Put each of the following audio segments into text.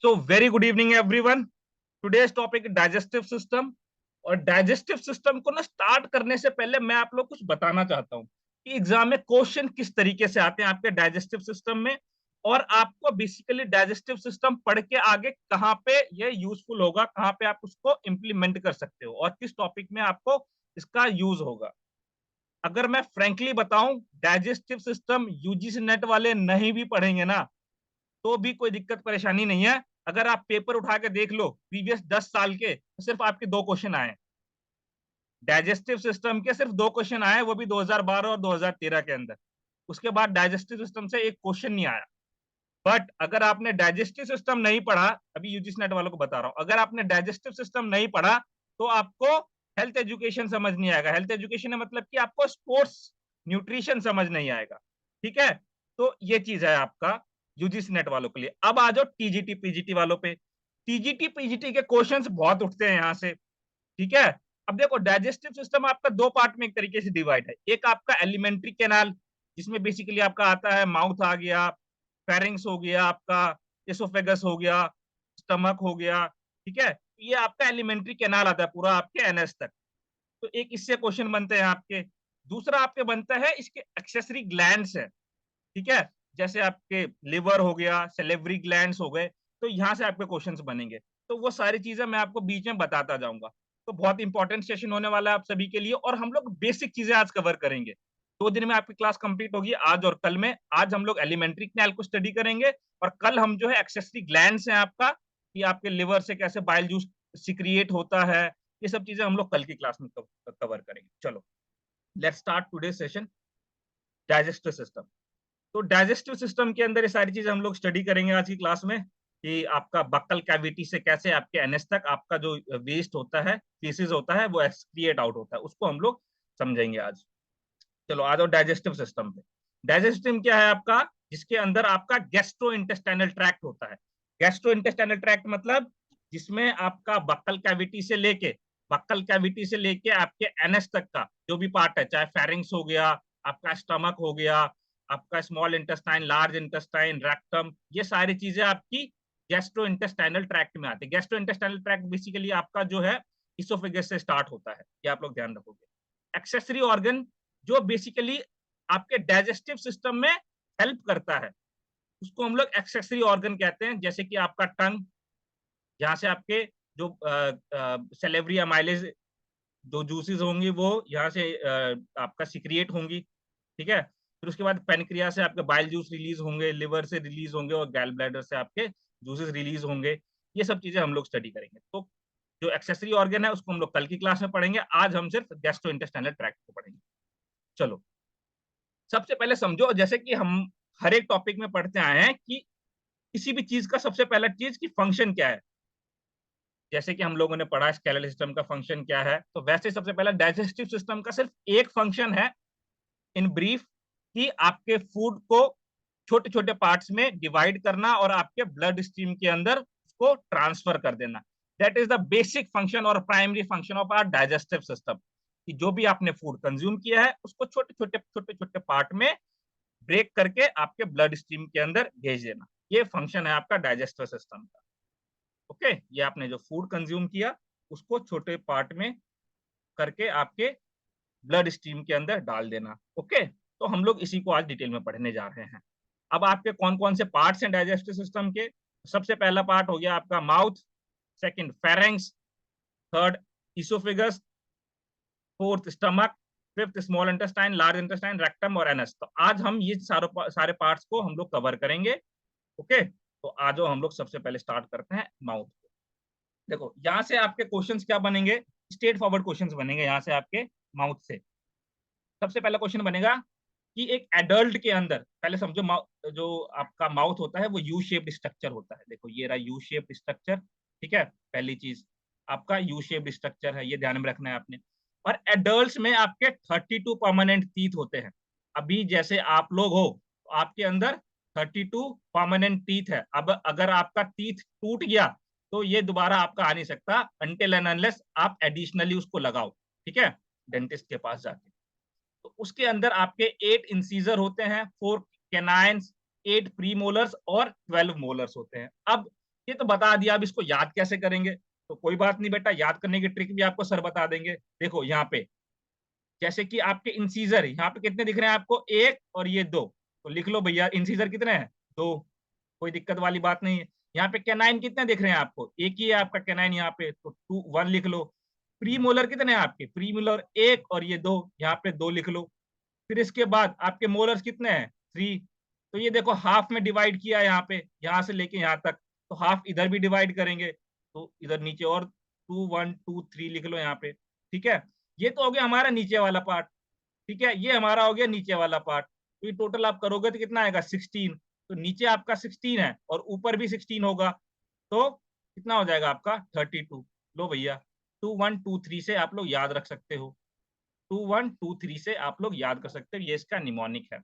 So very good evening everyone. Today's topic digestive system. और digestive system को ना start करने से पहले मैं आप लोग कुछ बताना चाहता हूँ कि एग्जाम में क्वेश्चन किस तरीके से आते हैं आपके डाइजेस्टिव सिस्टम में, और आपको बेसिकली डाइजेस्टिव सिस्टम पढ़ के आगे कहाँ पे ये यूजफुल होगा, कहाँ पे आप उसको इंप्लीमेंट कर सकते हो और किस टॉपिक में आपको इसका यूज होगा। अगर मैं फ्रेंकली बताऊं, डाइजेस्टिव सिस्टम यूजीसी नेट वाले नहीं भी पढ़ेंगे ना तो भी कोई दिक्कत परेशानी नहीं है। अगर आप पेपर उठा के देख लो प्रीवियस 10 साल के, तो सिर्फ आपके दो क्वेश्चन आए डाइजेस्टिव सिस्टम के, सिर्फ दो क्वेश्चन आए, वो भी 2012 और 2013 के अंदर। उसके बाद डाइजेस्टिव सिस्टम से एक क्वेश्चन नहीं आया। बट अगर आपने डाइजेस्टिव सिस्टम नहीं पढ़ा, अभी यूजीसी नेट वालों को बता रहा हूं, अगर आपने डाइजेस्टिव सिस्टम नहीं पढ़ा तो आपको हेल्थ एजुकेशन समझ नहीं आएगा। हेल्थ एजुकेशन है मतलब कि आपको स्पोर्ट्स न्यूट्रिशन समझ नहीं आएगा। ठीक है, तो ये चीज है आपका यूजीसी नेट वालों के लिए। अब आ जाओ टीजीटी पीजीटी वालों पे। टीजीटी पीजीटी के क्वेश्चंस बहुत उठते हैं यहाँ से। ठीक है, अब देखो डाइजेस्टिव सिस्टम आपका दो पार्ट में एक तरीके से डिवाइड है। एक आपका एलिमेंट्री कैनाल, जिसमें बेसिकली आपका आता है माउथ आ गया, फेरिंग्स हो गया, आपका एसोफेगस हो गया, स्टमक हो गया। ठीक है, ये आपका एलिमेंट्री कैनाल आता है पूरा आपके एनएस तक। तो एक इससे क्वेश्चन बनते हैं आपके। दूसरा आपके बनता है इसके एक्सेसरी ग्लैंड्स है। ठीक है, जैसे आपके लिवर हो गया, सेलेवरी ग्लैंड्स हो गए, तो यहाँ से आपके क्वेश्चंस बनेंगे। तो वो सारी चीजें मैं आपको बीच में बताता जाऊंगा। तो बहुत इंपॉर्टेंट सेशन होने वाला है आप सभी के लिए, और हम लोग बेसिक चीजें आज कवर करेंगे। 2 दिन में आपकी क्लास कंप्लीट होगी, आज और कल में। आज हम लोग एलिमेंट्री कैनाल को स्टडी करेंगे, और कल हम जो है एक्सेसरी ग्लैंड्स हैं आपका, कि आपके लिवर से कैसे बाइल जूस सिक्रिएट होता है, ये सब चीजें हम लोग कल की क्लास में कवर करेंगे। चलो let's start today session, digestive system. तो डाइजेस्टिव सिस्टम के अंदर ये सारी चीजें हम लोग स्टडी करेंगे आज की क्लास में, कि आपका बक्कल कैविटी से कैसे आपके एनएस तक आपका जो वेस्ट होता है, फीसिस होता है, वो एक्सक्रिएट आउट होता है, उसको हम लोग समझेंगे आज। चलो आ जाओ डाइजेस्टिव सिस्टम पे। डाइजेस्टिव क्या है आपका, जिसके अंदर आपका गैस्ट्रो इंटेस्टाइनल ट्रैक्ट होता है। गैस्ट्रो इंटेस्टाइनल ट्रैक्ट मतलब जिसमें आपका बक्कल कैविटी से लेके आपके एनएस तक का जो भी पार्ट है, चाहे फेरिंग्स हो गया, आपका स्टमक हो गया, आपका small intestine, large intestine, rectum, ये सारी चीजें आपकी गैस्ट्रो इंटेस्टाइनल ट्रैक्ट में आती है। गैस्ट्रो इंटेस्टाइनल ट्रैक्ट बेसिकली आपका जो है इसोफेगस से स्टार्ट होता है, ये आप लोग ध्यान रखोगे। एक्सेसरी ऑर्गन जो बेसिकली आपके डाइजेस्टिव सिस्टम में हेल्प करता है, उसको हम लोग एक्सेसरी ऑर्गन कहते हैं। जैसे कि आपका टंग, जहां से आपके जो सेलेवरी अमाइलेज जो जूसेस होंगी वो यहाँ से आपका सिक्रिएट होंगी। ठीक है, फिर उसके बाद पेनक्रिया से आपके बाइल जूस रिलीज होंगे, लिवर से रिलीज होंगे, और गैल ब्लैडर से आपके जूसेस रिलीज होंगे। ये सब चीजें हम लोग स्टडी करेंगे। तो जो एक्सेसरी ऑर्गन है उसको हम लोग कल की क्लास में पढ़ेंगे, आज हम सिर्फ गैस्ट्रो इंटेस्टाइनल ट्रैक्ट को पढ़ेंगे। चलो सबसे पहले समझो, जैसे कि हम हर एक टॉपिक में पढ़ते आए हैं कि किसी भी चीज का सबसे पहला चीज की फंक्शन क्या है। जैसे कि हम लोगों ने पढ़ा स्केलेटल सिस्टम का फंक्शन क्या है, तो वैसे सबसे पहला डाइजेस्टिव सिस्टम का सिर्फ एक फंक्शन है इन ब्रीफ, कि आपके फूड को छोटे छोटे पार्ट्स में डिवाइड करना और आपके ब्लड स्ट्रीम के अंदर उसको ट्रांसफर कर देना। That is the basic function और primary function of our digestive system, कि जो भी आपने फूड कंज्यूम किया है उसको छोटे छोटे पार्ट में ब्रेक करके आपके ब्लड स्ट्रीम के अंदर भेज देना। ये फंक्शन है आपका डाइजेस्टिव सिस्टम का। ओके, ये आपने जो फूड कंज्यूम किया उसको छोटे पार्ट में करके आपके ब्लड स्ट्रीम के अंदर डाल देना। ओके, तो हम लोग इसी को आज डिटेल में पढ़ने जा रहे हैं। अब आपके कौन कौन से पार्ट्स हैं डाइजेस्टिव सिस्टम के। सबसे पहला पार्ट हो गया आपका mouth, second pharynx, third oesophagus, fourth stomach, fifth small intestine, large intestine, rectum और एनस। तो आज हम ये सारे पार्ट्स को हम लोग कवर करेंगे। ओके, तो आज हम लोग सबसे पहले स्टार्ट करते हैं माउथ। देखो यहाँ से आपके क्वेश्चंस क्या बनेंगे, स्ट्रेट फॉरवर्ड क्वेश्चंस बनेंगे यहाँ से आपके माउथ से। सबसे पहला क्वेश्चन बनेगा कि एक एडल्ट के अंदर, पहले समझो जो आपका माउथ होता है वो यू शेप्ड स्ट्रक्चर होता है। देखो ये रहा यू शेप्ड स्ट्रक्चर। ठीक है, पहली चीज आपका यू शेप्ड स्ट्रक्चर है, ये ध्यान में रखना है आपने। और एडल्ट्स में आपके 32 परमानेंट टीथ होते हैं। अभी जैसे आप लोग हो तो आपके अंदर 32 परमानेंट टीथ है। अब अगर आपका टीथ टूट गया तो ये दोबारा आपका आ नहीं सकता, अनटिल एंड अनलेस आप एडिशनली उसको लगाओ। ठीक है, डेंटिस्ट के पास जाके। तो उसके अंदर आपके 8 इंसीजर होते हैं, 4 कैनाइन्स, 8 प्रीमोलर्स और 12 मोलर्स होते हैं। अब ये तो बता दिया, अब इसको याद कैसे करेंगे? तो कोई बात नहीं बेटा, याद करने की ट्रिक भी आपको सर बता देंगे। देखो यहाँ पे जैसे कि आपके इंसीजर यहाँ पे कितने दिख रहे हैं आपको, एक और ये दो, तो लिख लो भैया इंसीजर कितने हैं, दो, कोई दिक्कत वाली बात नहीं है। यहाँ पे कैनाइन कितने दिख रहे हैं आपको, एक ही है आपका कैनाइन यहाँ पे, तो 1 लिख लो। प्री मोलर कितने हैं आपके, प्री मोलर एक और ये दो, यहाँ पे 2 लिख लो। फिर इसके बाद आपके मोलर्स कितने हैं, 3। तो ये देखो हाफ में डिवाइड किया यहाँ पे, यहाँ से लेके यहाँ तक, तो हाफ इधर भी डिवाइड करेंगे, तो इधर नीचे और 2 1 2 3 लिख लो यहाँ पे। ठीक है, ये तो हो गया हमारा नीचे वाला पार्ट। ठीक है, ये हमारा हो गया नीचे वाला पार्ट। तो ये टोटल आप करोगे तो कितना आएगा, 16। तो नीचे आपका 16 है और ऊपर भी 16 होगा, तो कितना हो जाएगा आपका 32। लो भैया 2 1 2 3 से आप लोग याद रख सकते हो, 2 1 2 3 से आप लोग याद कर सकते हो, ये इसका निमोनिक है।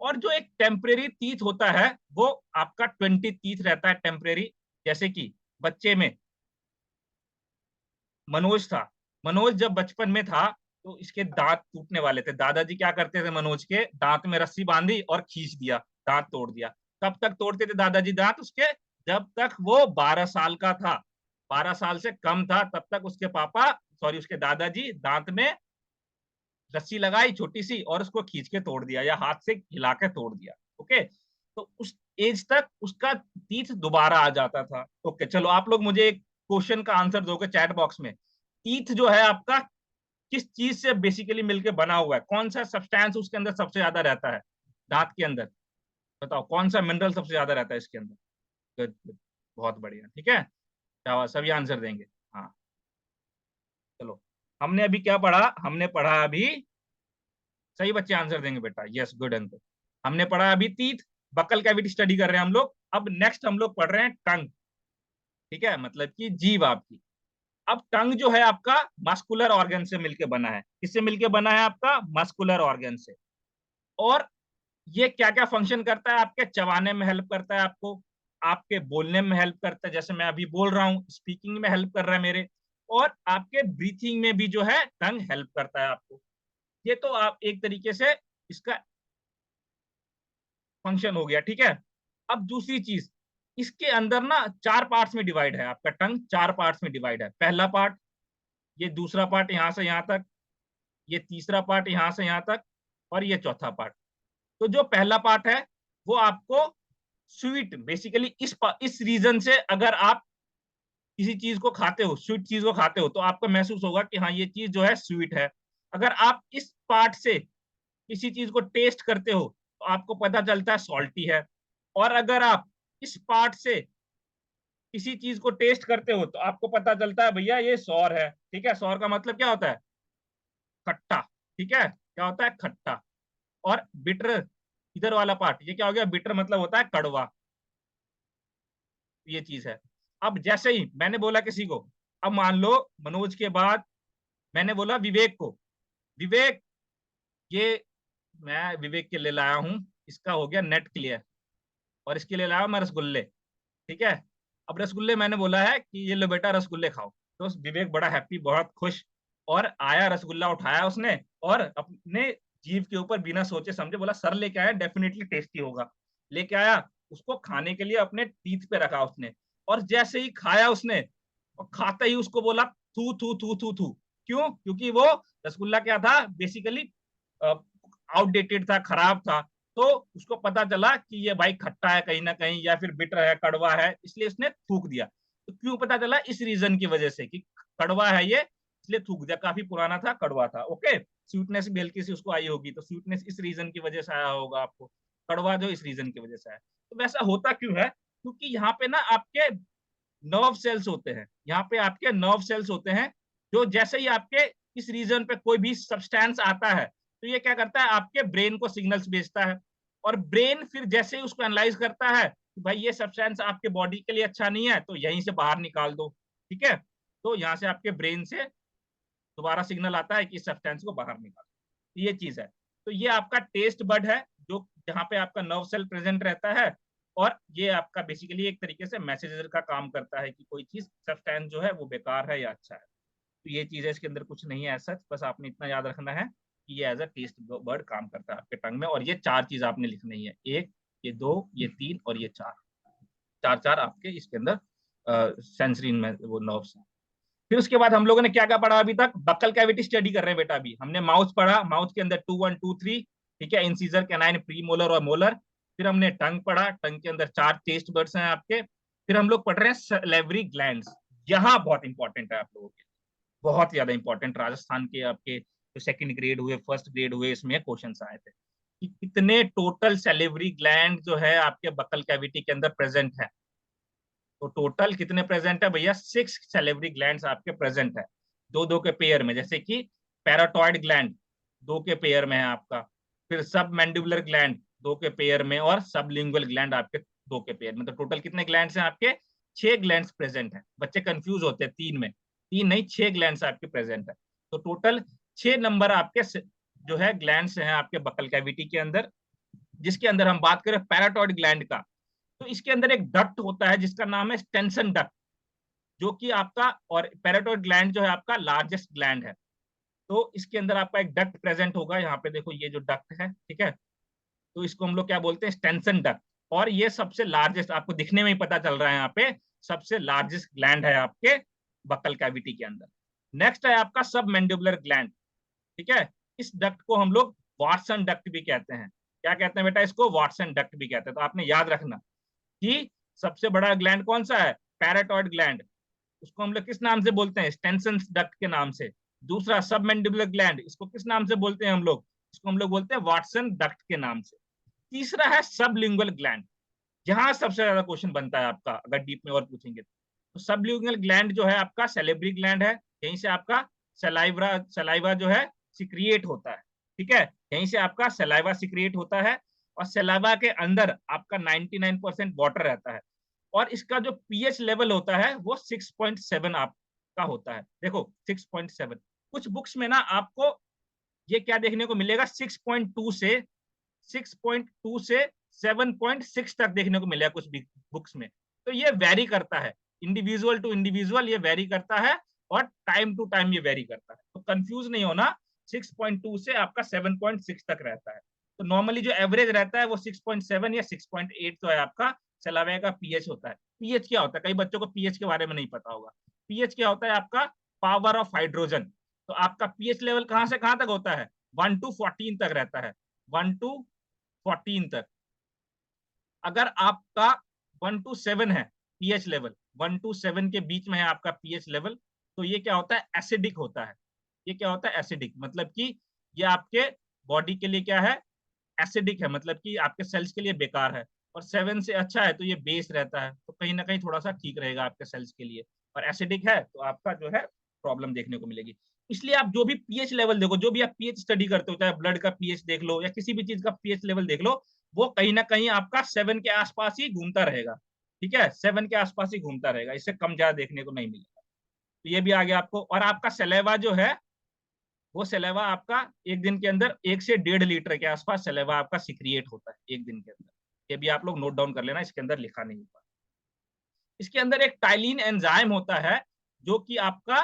और जो एक टेम्परेरी टीथ होता है वो आपका 20 टीथ रहता है टेम्परेरी। जैसे कि बच्चे में मनोज था, मनोज जब बचपन में था तो इसके दांत टूटने वाले थे, दादाजी क्या करते थे, मनोज के दांत में रस्सी बांधी और खींच दिया, दांत तोड़ दिया। कब तक तोड़ते थे दादाजी दांत उसके, जब तक वो 12 साल का था, 12 साल से कम था तब तक उसके पापा, सॉरी उसके दादाजी दांत में रस्सी लगाई छोटी सी और उसको खींच के तोड़ दिया या हाथ से हिला के तोड़ दिया। ओके, तो उस एज तक उसका टीथ दोबारा आ जाता था। ओके चलो, आप लोग मुझे एक क्वेश्चन का आंसर दोगे चैट बॉक्स में, टीथ जो है आपका किस चीज से बेसिकली मिलके बना हुआ है, कौन सा सब्सटेंस उसके अंदर सबसे ज्यादा रहता है दांत के अंदर, बताओ कौन सा मिनरल सबसे ज्यादा रहता है इसके अंदर। गुड गुड, बहुत बढ़िया, ठीक है, क्या सभी आंसर देंगे। हाँ चलो, हमने अभी क्या पढ़ा, हमने पढ़ा अभी, सही बच्चे आंसर देंगे बेटा, यस गुड आंसर। हमने पढ़ा अभी टीथ, बकल कैविटी स्टडी कर रहे हैं हम लोग। अब नेक्स्ट हम लोग पढ़ रहे हैं टंग, ठीक है, मतलब कि जीभ आपकी। अब टंग जो है आपका मस्कुलर ऑर्गन से मिलके बना है, किससे मिलके बना है आपका, मस्कुलर ऑर्गन से। और ये क्या क्या फंक्शन करता है, आपके चबाने में हेल्प करता है आपको, आपके बोलने में हेल्प करता है, जैसे मैं अभी बोल रहा हूँ स्पीकिंग में हेल्प कर रहा है मेरे, और आपके ब्रीथिंग में भी जो है टंग हेल्प करता है आपको। ये तो आप एक तरीके से इसका फंक्शन हो गया, ठीक है। अब दूसरी चीज, इसके अंदर ना 4 पार्ट्स में डिवाइड है आपका टंग, 4 पार्ट्स में डिवाइड है। पहला पार्ट, ये दूसरा पार्ट यहां से यहां तक, ये तीसरा पार्ट यहां से यहां तक, और ये चौथा पार्ट। तो जो पहला पार्ट है वो आपको स्वीट, बेसिकली इस रीजन से अगर आप किसी चीज को खाते हो, स्वीट चीज को खाते हो, तो आपको महसूस होगा कि हाँ ये चीज जो है स्वीट है। अगर आप इस पार्ट से किसी चीज को टेस्ट करते हो तो आपको पता चलता है सॉल्टी है। और अगर आप इस पार्ट से किसी चीज को टेस्ट करते हो तो आपको पता चलता है भैया ये सौर है। ठीक है, सौर का मतलब क्या होता है, खट्टा। ठीक है, क्या होता है, खट्टा। और बिटर, इधर वाला पार्ट, ये क्या हो गया, बिटर मतलब होता है कड़वा, ये चीज है। अब जैसे ही मैंने बोला किसी को, अब मान लो मनोज के बाद मैंने बोला विवेक को, विवेक ये मैं विवेक के लिए लाया हूं, इसका हो गया नेट क्लियर, और इसके लिए लाया मैं रसगुल्ले। ठीक है, अब रसगुल्ले मैंने बोला है कि ये लो बेटा रसगुल्ले खाओ, तो विवेक बड़ा हैप्पी, बहुत खुश, और आया रसगुल्ला उठाया उसने और अपने जीभ के ऊपर बिना सोचे समझे बोला सर लेके आया, डेफिनेटली टेस्टी होगा। लेके आया, उसको खाने के लिए अपने टीथ पे रखा उसने, और जैसे ही खाया उसने, और खाते ही उसको बोला थू थू थू थू थू। क्यों, क्योंकि वो रसगुल्ला क्या था, बेसिकली आउटडेटेड था, खराब था। तो उसको पता चला कि ये भाई खट्टा है कहीं ना कहीं, या फिर बिटर है, कड़वा है, इसलिए उसने थूक दिया। तो क्यों पता चला, इस रीजन की वजह से कि कड़वा है ये, इसलिए थूक दिया, काफी पुराना था, कड़वा था। ओके, स्वीटनेस भी हल्की सी उसको आई होगी, तो स्वीटनेस इस रीजन की वजह से आया होगा आपको, कड़वा जो इस रीजन की वजह से आया। तो वैसा होता क्यों है, क्योंकि यहाँ पे ना आपके नर्व सेल्स होते हैं, यहाँ पे आपके नर्व सेल्स होते हैं, जो जैसे ही आपके इस रीजन पे कोई भी सब्सटेंस आता है तो ये क्या करता है, आपके ब्रेन को सिग्नल्स भेजता है, और ब्रेन फिर जैसे ही उसको एनालाइज करता है कि भाई ये सब्सटेंस आपके बॉडी के लिए अच्छा नहीं है, तो यहीं से बाहर निकाल दो। ठीक है, तो यहाँ से आपके ब्रेन से दोबारा सिग्नल आता है कि इस सब्सटेंस को बाहर निकालो, ये चीज है। तो ये आपका टेस्ट बड है, जो जहाँ पे आपका नर्व सेल प्रेजेंट रहता है, और ये आपका बेसिकली एक तरीके से मैसेजर का काम करता है कि कोई चीज सब्सटेंस जो है वो बेकार है या अच्छा है। तो ये चीज है, इसके अंदर कुछ नहीं है ऐसा, बस आपने इतना याद रखना है कि ये एज अ टेस्ट बर्ड काम करता है आपके टंग में। और ये 4 चीज आपने लिखनी है, एक, ये 2, ये 3 और ये 4, 4 4 आपके इसके अंदर सेंसरी में वो नर्व्स। फिर उसके बाद हम लोगों ने क्या क्या पढ़ा अभी तक? बक्कल कैविटी स्टडी कर रहे हैं बेटा। अभी हमने माउथ पढ़ा, माउथ के अंदर 2 1 2 3, ठीक है, इंसीजर, कैनाइन, प्री मोलर और मोलर। फिर हमने टंग पढ़ा, टंग के अंदर 4 टेस्ट बर्ड्स हैं आपके। फिर हम लोग पढ़ रहे हैं सैलिवरी ग्लैंड्स। यहाँ बहुत इंपॉर्टेंट है आप लोगों के, बहुत ज्यादा इंपॉर्टेंट। राजस्थान के आपके जो सेकंड ग्रेड हुए, फर्स्ट ग्रेड हुए, इसमें क्वेश्चन आए थे कि कितने टोटल सैलिवरी ग्लैंड जो है आपके बक्कल कैविटी के अंदर प्रेजेंट है। तो टोटल कितने प्रेजेंट है भैया? 6 सैलिवरी ग्लैंड्स आपके प्रेजेंट है, दो दो के पेयर में। जैसे कि पैराटॉइड ग्लैंड 2 के पेयर में है आपका, फिर सब मैंडिबुलर ग्लैंड 2 के पेयर में, और सबलिंगुअल ग्लैंड आपके 2 के पेयर में। तो टोटल कितने ग्लैंड्स हैं आपके? 6 ग्लैंड्स प्रेजेंट है। बच्चे कंफ्यूज होते हैं 3 में, 3 नहीं 6 ग्लैंड्स आपके प्रेजेंट है। तो टोटल 6 नंबर आपके जो है ग्लैंड्स हैं आपके बक्कल कैविटी के अंदर। जिसके अंदर हम बात करें पैराटॉइड ग्लैंड का, तो इसके अंदर एक डक्ट होता है जिसका नाम है स्टेंसन डक्ट, जो कि आपका, और पैराटॉइड ग्लैंड जो है आपका लार्जेस्ट ग्लैंड है। तो इसके अंदर आपका एक डक्ट प्रेजेंट होगा, यहाँ पे देखो ये जो डक्ट है, ठीक है, तो इसको हम लोग क्या बोलते हैं? Stensen duct. और ये सबसे लार्जेस्ट, आपको दिखने में ही पता चल रहा है यहाँ पे, सबसे लार्जेस्ट ग्लैंड है आपके बक्कल कैविटी के अंदर। नेक्स्ट है आपका सब मैंडिबुलर ग्लैंड, ठीक है। इस डक्ट को हम लोग वाटसन डक्ट भी कहते हैं। क्या कहते हैं बेटा? इसको वाटसन डक्ट भी कहते हैं। तो आपने याद रखना कि सबसे बड़ा ग्लैंड कौन सा है? पैराटॉइड ग्लैंड। उसको हम लोग किस नाम से बोलते हैं? स्टेंसन डक्ट के नाम से। दूसरा सबमैंडिबुलर ग्लैंड, इसको किस नाम से बोलते हैं हम लोग? इसको हम लोग बोलते हैं वाटसन डक्ट के नाम से। तीसरा है सबलिंगुअल ग्लैंड। यहाँ सबसे ज्यादा क्वेश्चन बनता है आपका, अगर डीप में और पूछेंगे तो सबलिंगुअल ग्लैंड जो है आपका सैलिवरी ग्लैंड है। यहीं से आपका सलाइवा जो है सिक्रिएट होता है, ठीक है, यहीं से आपका सलाइवा सिक्रिएट होता है। और सलाइवा के अंदर आपका 99% वाटर रहता है। और इसका जो पीएच लेवल होता है वो 6.7 आपका होता है। देखो 6.7, कुछ बुक्स में ना आपको ये क्या देखने को मिलेगा? 6.2 से 7.6 तक देखने को मिलेगा कुछ बुक्स में। तो ये वेरी करता है, इंडिविजुअल टू इंडिविजुअल ये वेरी करता है, और टाइम टू टाइम ये वेरी करता है। तो कंफ्यूज नहीं होना, 6.2 से आपका 7.6 तक रहता है। तो नॉर्मली जो एवरेज रहता है वो 6.7 या 6.8 तो है आपका सलावे का पीएच होता है। पीएच क्या होता है? कई बच्चों को पीएच के बारे में नहीं पता होगा। पीएच क्या होता है आपका? Power of hydrogen. तो आपका पीएच लेवल कहां से कहां तक होता है? 1 to 14 तक रहता है, 1 to 14 तक। अगर आपका 1 to 7 है पीएच लेवल, 1 to 7 के बीच में है आपका पीएच लेवल, तो ये क्या होता है? एसिडिक होता है। ये क्या होता है? एसिडिक। मतलब कि ये आपके बॉडी के लिए क्या है? एसिडिक है, मतलब कि आपके सेल्स के लिए बेकार है। और 7 से अच्छा है तो ये बेस रहता है, तो कहीं ना कहीं थोड़ा सा ठीक रहेगा आपके सेल्स के लिए। और एसिडिक है तो आपका जो है प्रॉब्लम देखने को मिलेगी। इसलिए आप जो भी पीएच लेवल देखो, जो भी आप पीएच स्टडी करते हो, चाहे ब्लड का पीएच देख लो या किसी भी चीज का पीएच लेवल देख लो, वो कहीं ना कहीं आपका 7 के आसपास ही घूमता रहेगा, ठीक है, 7 के आसपास ही घूमता रहेगा, इससे कम ज्यादा देखने को नहीं मिलेगा। तो ये भी आ गया आपको। और आपका सलेवा जो है, वो सलेवा आपका एक दिन के अंदर 1 से 1.5 लीटर के आसपास सलेवा आपका सिक्रिएट होता है एक दिन के अंदर। ये भी आप लोग नोट डाउन कर लेना, इसके अंदर लिखा नहीं हुआ। इसके अंदर एक टाइलिन एंजाइम होता है जो कि आपका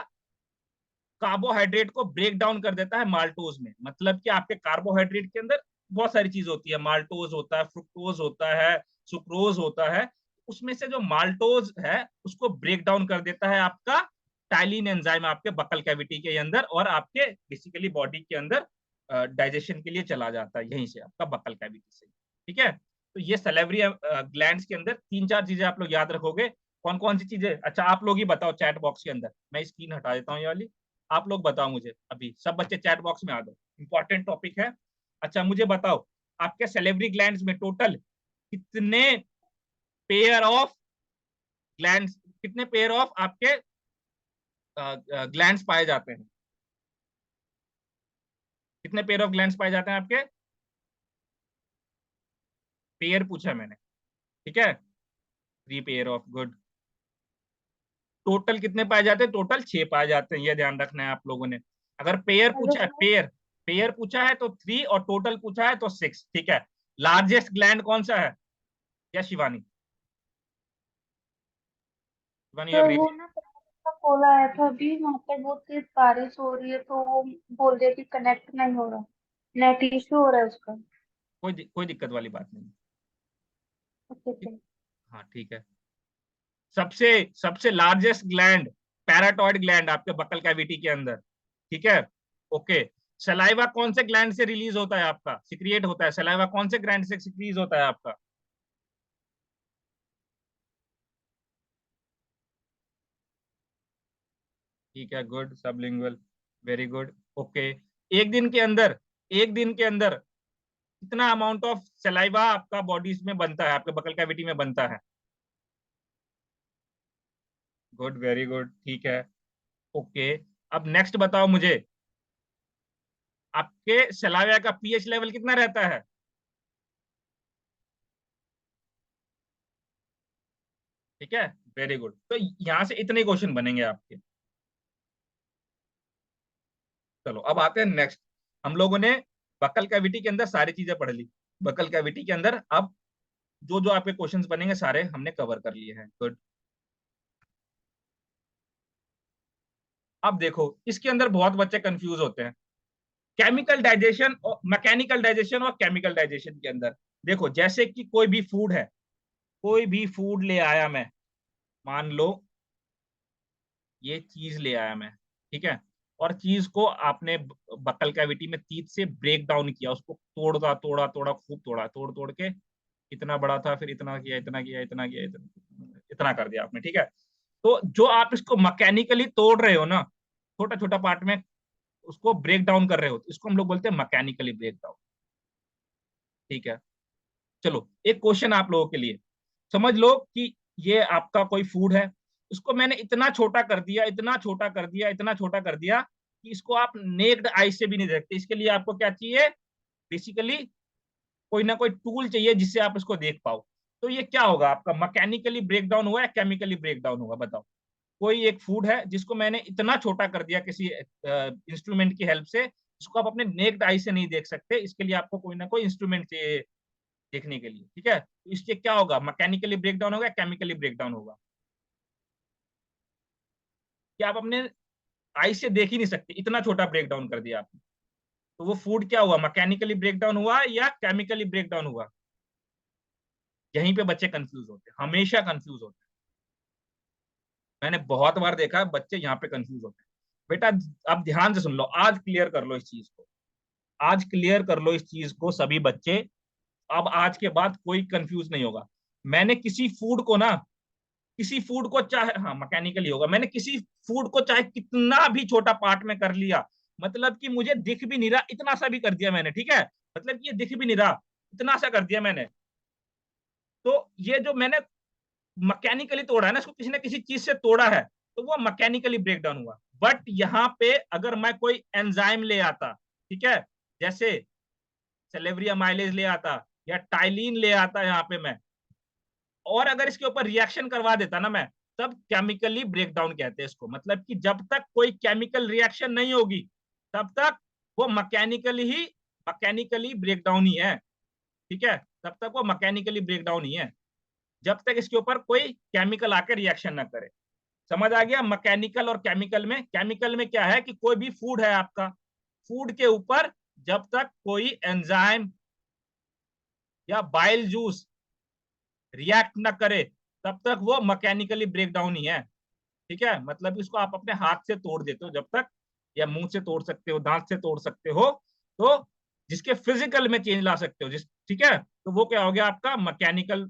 कार्बोहाइड्रेट को ब्रेक डाउन कर देता है माल्टोज में। मतलब कि आपके कार्बोहाइड्रेट के अंदर बहुत सारी चीज होती है, माल्टोज होता है, फ्रुक्टोज होता है, सुक्रोज होता है। उसमें से जो माल्टोज है उसको ब्रेक डाउन कर देता है आपका टाइलिन एंजाइम आपके बकल कैविटी के अंदर, और आपके बेसिकली बॉडी के अंदर डाइजेशन के लिए चला जाता है यहीं से आपका बकल कैविटी से, ठीक है। तो ये सलेवरी ग्लैंड्स के अंदर 3-4 चीजें आप लोग याद रखोगे। कौन कौन सी चीजें? अच्छा आप लोग ही बताओ चैट बॉक्स के अंदर, मैं स्क्रीन हटा देता हूँ ये वाली। आप लोग बताओ मुझे, अभी सब बच्चे चैट बॉक्स में आ जाओ, इंपॉर्टेंट टॉपिक है। अच्छा मुझे बताओ, आपके सैलिवरी ग्लैंड्स में टोटल कितने पेयर ऑफ ग्लैंड्स, कितने पेयर ऑफ आपके ग्लैंड्स पाए जाते हैं? कितने पेयर ऑफ ग्लैंड्स पाए जाते हैं आपके? पेयर पूछा मैंने, ठीक है, 3 पेयर ऑफ, गुड। टोटल कितने पाए जाते हैं? टोटल 6 पाए जाते हैं, ये ध्यान रखना है आप लोगों ने। अगर पेयर हेलो पूछा है, सर। पेयर पेयर पूछा है तो 3, और टोटल पूछा है तो 6, ठीक है। लार्जेस्ट ग्लैंड कौन सा है? क्या शिवानी? Shivani sir every? वो ना का कॉल आया था अभी, वहाँ पर बहुत तेज बारिश हो रही है तो वो बोल रहे कि कनेक्ट नहीं हो रहा, नेट इश्यू हो रहा है उसका। कोई दिक्कत वाली बात नहीं। Okay sir. हाँ ठीक है। सबसे सबसे लार्जेस्ट ग्लैंड पैराटॉइड ग्लैंड आपके बकल कैविटी के अंदर, ठीक है। ओके, सलाइवा कौन से ग्लैंड से रिलीज होता है आपका, सिक्रिएट होता है, सलाइवा कौन से ग्लैंड से सिक्रीज होता है आपका? ठीक है, good, sublingual, very good. Okay, एक दिन के अंदर, एक दिन के अंदर कितना अमाउंट ऑफ सलाइवा आपका बॉडीज में बनता है, आपके बकल कैविटी में बनता है? गुड, वेरी गुड, ठीक है। ओके, अब नेक्स्ट बताओ मुझे, आपके सलाइवा का पीएच लेवल कितना रहता है? ठीक है, वेरी गुड। तो यहां से इतने क्वेश्चन बनेंगे आपके। चलो अब आते हैं नेक्स्ट। हम लोगों ने बकल कैविटी के अंदर सारी चीजें पढ़ ली। बकल कैविटी के अंदर अब जो जो आपके क्वेश्चंस बनेंगे सारे हमने कवर कर लिए हैं। गुड। अब देखो, इसके अंदर बहुत बच्चे कंफ्यूज होते हैं, केमिकल डाइजेशन और मैकेनिकल डाइजेशन और केमिकल डाइजेशन के अंदर। देखो, जैसे कि कोई भी फूड है, कोई भी फूड ले आया मैं, मान लो ये चीज ले आया मैं, ठीक है, और चीज को आपने बकल कैविटी में तीत से ब्रेक डाउन किया, उसको तोड़ा तोड़ा तोड़ा, खूब तोड़ा, तोड़ तोड़ के इतना बड़ा था, फिर इतना किया, इतना किया, इतना किया, इतना कर दिया आपने, ठीक है। तो जो आप इसको मैकेनिकली तोड़ रहे हो ना, छोटा छोटा पार्ट में उसको ब्रेक डाउन कर रहे हो, इसको हम लोग बोलते हैं मैकेनिकली ब्रेक डाउन, ठीक है। चलो एक क्वेश्चन आप लोगों के लिए, समझ लो कि ये आपका कोई फूड है, इसको मैंने इतना छोटा कर दिया, इतना छोटा कर दिया, इतना छोटा कर दिया कि इसको आप नेक्ड आई से भी नहीं देखते। इसके लिए आपको क्या चाहिए, बेसिकली कोई ना कोई टूल चाहिए जिससे आप इसको देख पाओ। तो ये क्या होगा, आपका मैकेनिकली ब्रेक डाउन हुआ या केमिकली ब्रेक डाउन हुआ, बताओ। कोई एक फूड है जिसको मैंने इतना छोटा कर दिया किसी इंस्ट्रूमेंट की हेल्प से, जिसको आप अपने नेक्ड आई से नहीं देख सकते, इसके लिए आपको कोई ना कोई इंस्ट्रूमेंट चाहिए देखने के लिए, ठीक है। तो इससे क्या होगा, मैकेनिकली ब्रेक डाउन होगा, केमिकली ब्रेक डाउन होगा? कि आप अपने आई से देख ही नहीं सकते, इतना छोटा ब्रेक डाउन कर दिया आपने। तो वो फूड क्या हुआ, मैकेनिकली ब्रेक डाउन हुआ या केमिकली ब्रेक डाउन हुआ? यहीं पे बच्चे कंफ्यूज होते हैं, हमेशा कंफ्यूज होते हैं। मैंने बहुत बार देखा है बच्चे यहाँ पे कंफ्यूज होते हैं। बेटा अब ध्यान से सुन लो, आज क्लियर कर लो इस चीज को, आज क्लियर कर लो इस चीज को सभी बच्चे। अब आज के बाद कोई कंफ्यूज नहीं होगा। मैंने किसी फूड को ना, किसी फूड को चाहे, हाँ मैकेनिकली होगा, मैंने किसी फूड को चाहे कितना भी छोटा पार्ट में कर लिया, मतलब कि मुझे दिख भी नहीं रहा, इतना सा भी कर दिया मैंने, ठीक है, मतलब कि ये दिख भी नहीं रहा, इतना सा कर दिया मैंने, तो ये जो मैंने मैकेनिकली तोड़ा है ना, इसको किसी ने किसी चीज से तोड़ा है, तो वो मैकेनिकली ब्रेक डाउन हुआ। बट यहाँ पे अगर मैं कोई एंजाइम ले आता, ठीक है, जैसे सेलेब्रिया माइलेज ले आता या टाइलिन ले आता यहाँ पे मैं, और अगर इसके ऊपर रिएक्शन करवा देता ना मैं, तब केमिकली ब्रेकडाउन कहते हैं इसको। मतलब कि जब तक कोई केमिकल रिएक्शन नहीं होगी तब तक वो मैकेनिकली ब्रेकडाउन ही है, ठीक है, तब तक वो मैकेनिकली ब्रेकडाउन ही है, जब तक इसके ऊपर कोई केमिकल आकर रिएक्शन ना करे। समझ आ गया? मैकेनिकल और केमिकल में, केमिकल में क्या है कि कोई भी फूड है आपका, फूड के ऊपर जब तक कोई एंजाइम या बाइल जूस रिएक्ट ना करे तब तक वो मैकेनिकली ब्रेकडाउन ही है, ठीक है। मतलब इसको आप अपने हाथ से तोड़ देते हो जब तक, या मुंह से तोड़ सकते हो, दांत से तोड़ सकते हो, तो जिसके फिजिकल में चेंज ला सकते हो, जिस, ठीक है, तो वो क्या हो गया, आपका मैकेनिकल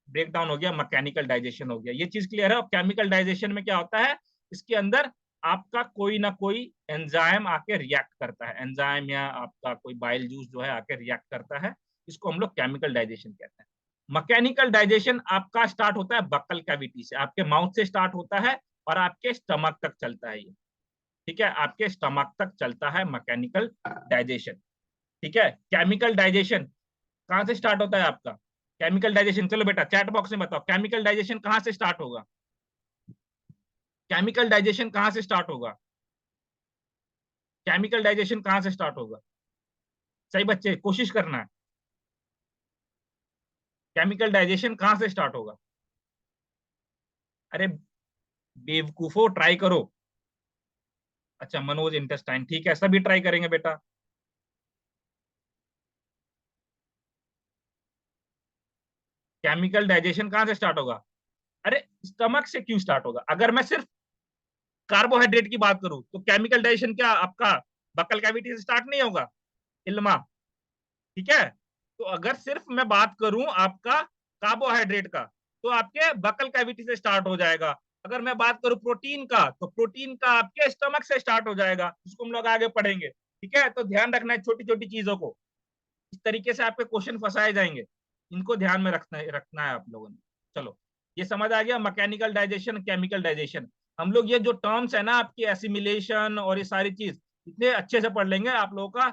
ब्रेकडाउन हो गया, मैकेनिकल डाइजेशन हो गया। ये चीज क्लियर है? और केमिकल डाइजेशन में क्या होता है, इसके अंदर आपका कोई ना कोई एंजाइम आके रिएक्ट करता है, एंजाइम या आपका कोई बाइल जूस जो है आके रिएक्ट करता है, इसको हम लोग केमिकल डाइजेशन कहते हैं। मैकेनिकल डाइजेशन आपका स्टार्ट होता है बक्कल कैविटी से, आपके माउथ से स्टार्ट होता है और आपके स्टमक तक चलता है ये, ठीक है, आपके स्टमक तक चलता है मैकेनिकल डाइजेशन, ठीक है। केमिकल डाइजेशन कहां से स्टार्ट होता है आपका, केमिकल डाइजेशन, चलो बेटा चैट बॉक्स में बताओ, केमिकल डाइजेशन कहां से स्टार्ट होगा, केमिकल डाइजेशन कहां से स्टार्ट होगा, केमिकल डाइजेशन कहां से स्टार्ट होगा? सही बच्चे, कोशिश करना है, केमिकल डाइजेशन कहां से स्टार्ट होगा? अरे बेवकूफो, ट्राई करो। अच्छा, मनोज इंटेस्टाइन, ठीक है, सभी ट्राई करेंगे बेटा। केमिकल डाइजेशन कहां से स्टार्ट होगा? अरे स्टमक से क्यों स्टार्ट होगा? अगर मैं सिर्फ कार्बोहाइड्रेट की बात करूं तो केमिकल डाइजेशन क्या आपका बकल कैविटी से स्टार्ट नहीं होगा? इल्मा, ठीक है। तो अगर सिर्फ मैं बात करूं आपका कार्बोहाइड्रेट का, तो आपके बकल कैविटी से स्टार्ट हो जाएगा। अगर मैं बात करूं प्रोटीन का, तो प्रोटीन का आपके स्टमक से स्टार्ट हो जाएगा, इसको हम लोग आगे पढ़ेंगे, ठीक है। तो ध्यान रखना है छोटी छोटी चीजों को, इस तरीके से आपके क्वेश्चन फंसाए जाएंगे, इनको ध्यान में रखना है आप लोगों ने। चलो, ये समझ आ गया मैकेनिकल डाइजेशन, केमिकल डाइजेशन। हम लोग ये जो टर्म्स है ना आपकी एसिमिलेशन और ये सारी चीज इतने अच्छे से पढ़ लेंगे, आप लोगों का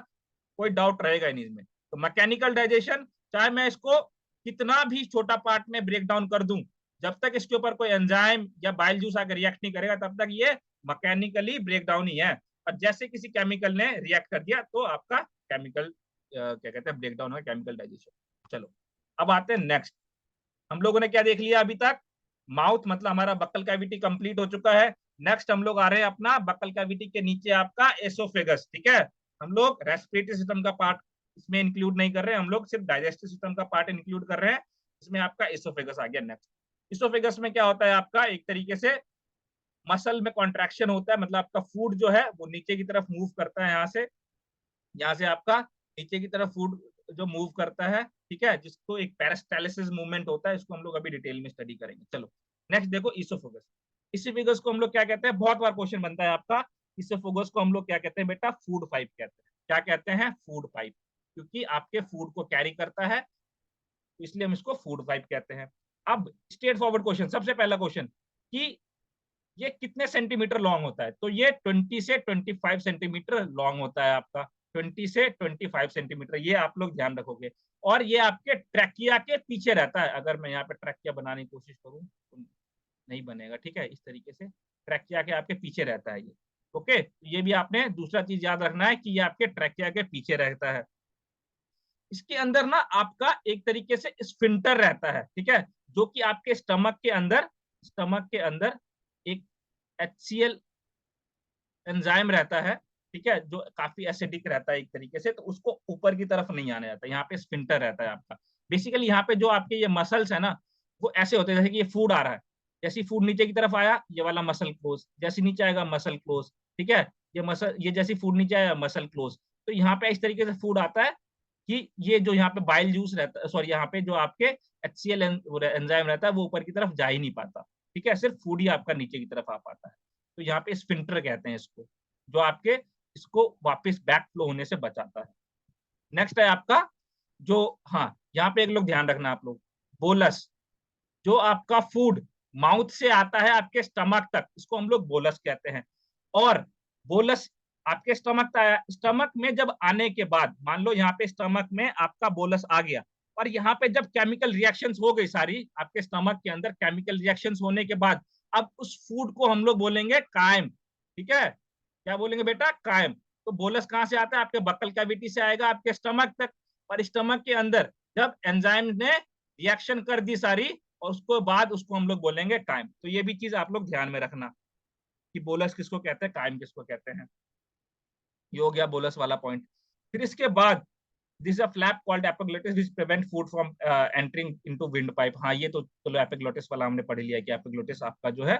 कोई डाउट रहेगा नहीं इसमें। तो मैकेनिकल डाइजेशन, चाहे मैं इसको कितना भी छोटा पार्ट में ब्रेक डाउन कर दूं, जब तक इसके ऊपर कोई एंजाइम या बाइल जूस आकर रिएक्ट नहीं करेगा, तब तक ये मैकेनिकली ब्रेक डाउन ही है। और जैसे किसी केमिकल ने रिएक्ट कर दिया तो आपका केमिकल क्या कहते हैं, ब्रेक डाउन है, केमिकल डाइजेशन। चलो, अब आते हैं नेक्स्ट। हम लोगों ने क्या देख लिया अभी तक? माउथ मतलब हमारा बक्कल कैविटी कंप्लीट हो चुका है। नेक्स्ट हम लोग आ रहे हैं अपना बक्कल कैविटी के नीचे आपका एसोफेगस, ठीक है। हम लोग रेस्पिरेटरी सिस्टम का पार्ट इसमें इंक्लूड नहीं कर रहे हैं, हम लोग सिर्फ डाइजेस्टिव सिस्टम का पार्ट इंक्लूड कर रहे हैं। इसमें आपका एसोफेगस आ गया नेक्स्ट। एसोफेगस में क्या होता है आपका, एक तरीके से मसल में कॉन्ट्रैक्शन होता है, मतलब आपका फूड जो है वो नीचे की तरफ मूव करता है, यहाँ से आपका नीचे की तरफ फूड जो मूव करता है, ठीक है, जिसको एक पेरिस्टालिसिस मूवमेंट होता है, इसको हम लोग अभी डिटेल में स्टडी करेंगे। चलो नेक्स्ट देखो, इसोफेगस। इसोफेगस को हम लोग क्या कहते हैं, बहुत बार क्वेश्चन बनता है आपका। इसोफेगस को हम लोग क्या कहते हैं बेटा? फूड पाइप कहते हैं। क्या कहते हैं? फूड पाइप, क्योंकि आपके फूड को कैरी करता है, इसलिए हम इसको फूड पाइप कहते हैं। अब स्ट्रेट फॉरवर्ड क्वेश्चन, सबसे पहला क्वेश्चन कि ये कितने सेंटीमीटर लॉन्ग होता है? तो ये 20 से 25 सेंटीमीटर लॉन्ग होता है आपका, 20 से 25 सेंटीमीटर, ये आप लोग ध्यान रखोगे। और ये आपके ट्रैकिया के पीछे रहता है। अगर मैं यहाँ पे ट्रैकिया बनाने की कोशिश करूँ तो नहीं बनेगा, ठीक है। इस तरीके से ट्रैकिया के आपके पीछे रहता है ये, ओके। ये भी आपने दूसरा चीज याद रखना है कि ये आपके ट्रैकिया के पीछे रहता है। इसके अंदर ना आपका एक तरीके से स्फिंक्टर रहता है, ठीक है, जो कि आपके स्टमक के अंदर एक HCl एंजाइम रहता है, ठीक है, जो काफी एसिडिक रहता है एक तरीके से, तो उसको ऊपर की तरफ नहीं आने जाता। यहाँ पे स्फिंक्टर रहता है आपका। बेसिकली यहाँ पे जो आपके ये मसल्स है ना, वो ऐसे होते हैं जैसे कि ये फूड आ रहा है, जैसे फूड नीचे की तरफ आया ये वाला मसल क्लोज, जैसे नीचे आएगा मसल क्लोज, ठीक है। ये जैसी फूड नीचे आया मसल क्लोज। तो यहाँ पे इस तरीके से फूड आता है कि ये जो यहाँ पे बाइल जूस रहता है, सॉरी, यहाँ पे जो आपके HCl एंजाइम रहता है वो ऊपर की तरफ जा ही नहीं पाता, ठीक है, सिर्फ फूड ही आपका नीचे की तरफ आ पाता है। तो यहाँ पे स्फिंक्टर कहते हैं इसको, जो आपके इसको वापस बैक फ्लो होने से बचाता है। नेक्स्ट है आपका जो, हाँ, यहाँ पे एक लोग ध्यान रखना आप लोग, बोलस, जो आपका फूड माउथ से आता है आपके स्टमक तक, इसको हम लोग बोलस कहते हैं। और बोलस आपके स्टमक तक आया, स्टमक में जब आने के बाद, मान लो यहाँ पे स्टमक में आपका बोलस आ गया, और यहाँ पे जब केमिकल रिएक्शंस हो गई सारी आपके स्टमक के अंदर, केमिकल रिएक्शंस होने के बाद अब उस फूड को हम लोग बोलेंगे कायम, ठीक है। क्या बोलेंगे बेटा? कायम। तो बोलस कहाँ से आता है? आपके बक्कल कैविटी से आएगा आपके स्टमक तक, और स्टमक के अंदर जब एंजाइम ने रिएक्शन कर दी सारी, और उसको बाद उसको हम लोग बोलेंगे कायम। तो ये भी चीज आप लोग ध्यान में रखना कि बोलस किसको कहते हैं, कायम किसको कहते हैं। ये हो गया बोलस वाला पॉइंट। फिर इसके बाद this a flap called epiglottis which prevent food from entering into wind pipe. हाँ, ये तो चलो एपिग्लोटिस वाला हमने पढ़ लिया कि एपिग्लोटिस आपका जो है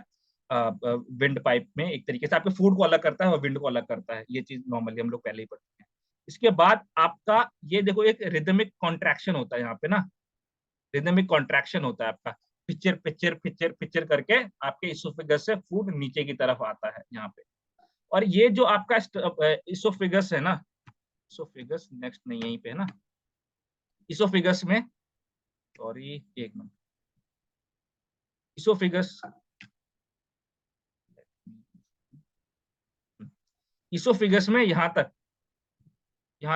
विंड पाइप में एक तरीके से आपके फूड को अलग करता है और विंड को अलग करता है। ये चीज नॉर्मली हम लोग पहले ही पढ़ते हैं। इसके बाद आपका ये देखो, एक रिदमिक कॉन्ट्रैक्शन होता है यहाँ पे ना, रिदमिक कॉन्ट्रैक्शन होता है आपका, पिक्चर पिक्चर पिक्चर पिक्चर करके आपके इसोफेगस से फूड नीचे की तरफ आता है यहाँ पे। और ये जो आपका इसोफेगस है ना, इसोफेगस नेक्स्ट नहीं यहीं पे है ना, इसोफेगस में, सॉरी एक मिनट, इसोफेगस, इसोफेगस में यहाँ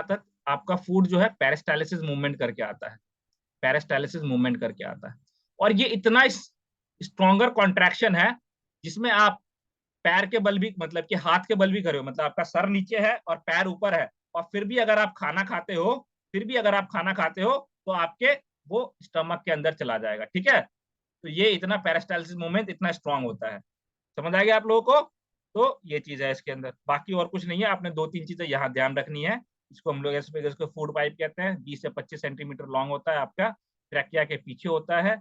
तक आपका फूड जो है पेरिस्टालिसिस मूवमेंट करके आता है, पेरिस्टालिसिस मूवमेंट करके आता है। और ये इतना स्ट्रॉन्गर कॉन्ट्रैक्शन है जिसमें आप पैर के बल भी, मतलब कि हाथ के बल भी करे हो, मतलब आपका सर नीचे है और पैर ऊपर है, और फिर भी अगर आप खाना खाते हो, तो आपके वो स्टमक के अंदर चला जाएगा, ठीक है। तो ये इतना पेरिस्टालिसिस मूवमेंट इतना स्ट्रांग होता है। समझ आ गया आप लोगों को? तो ये चीज है इसके अंदर, बाकी और कुछ नहीं है। आपने दो तीन चीजें यहाँ ध्यान रखनी है। इसको हम लोग इसको फूड पाइप कहते हैं, 20 से 25 सेंटीमीटर लॉन्ग होता है आपका, ट्रैकिया के पीछे होता है,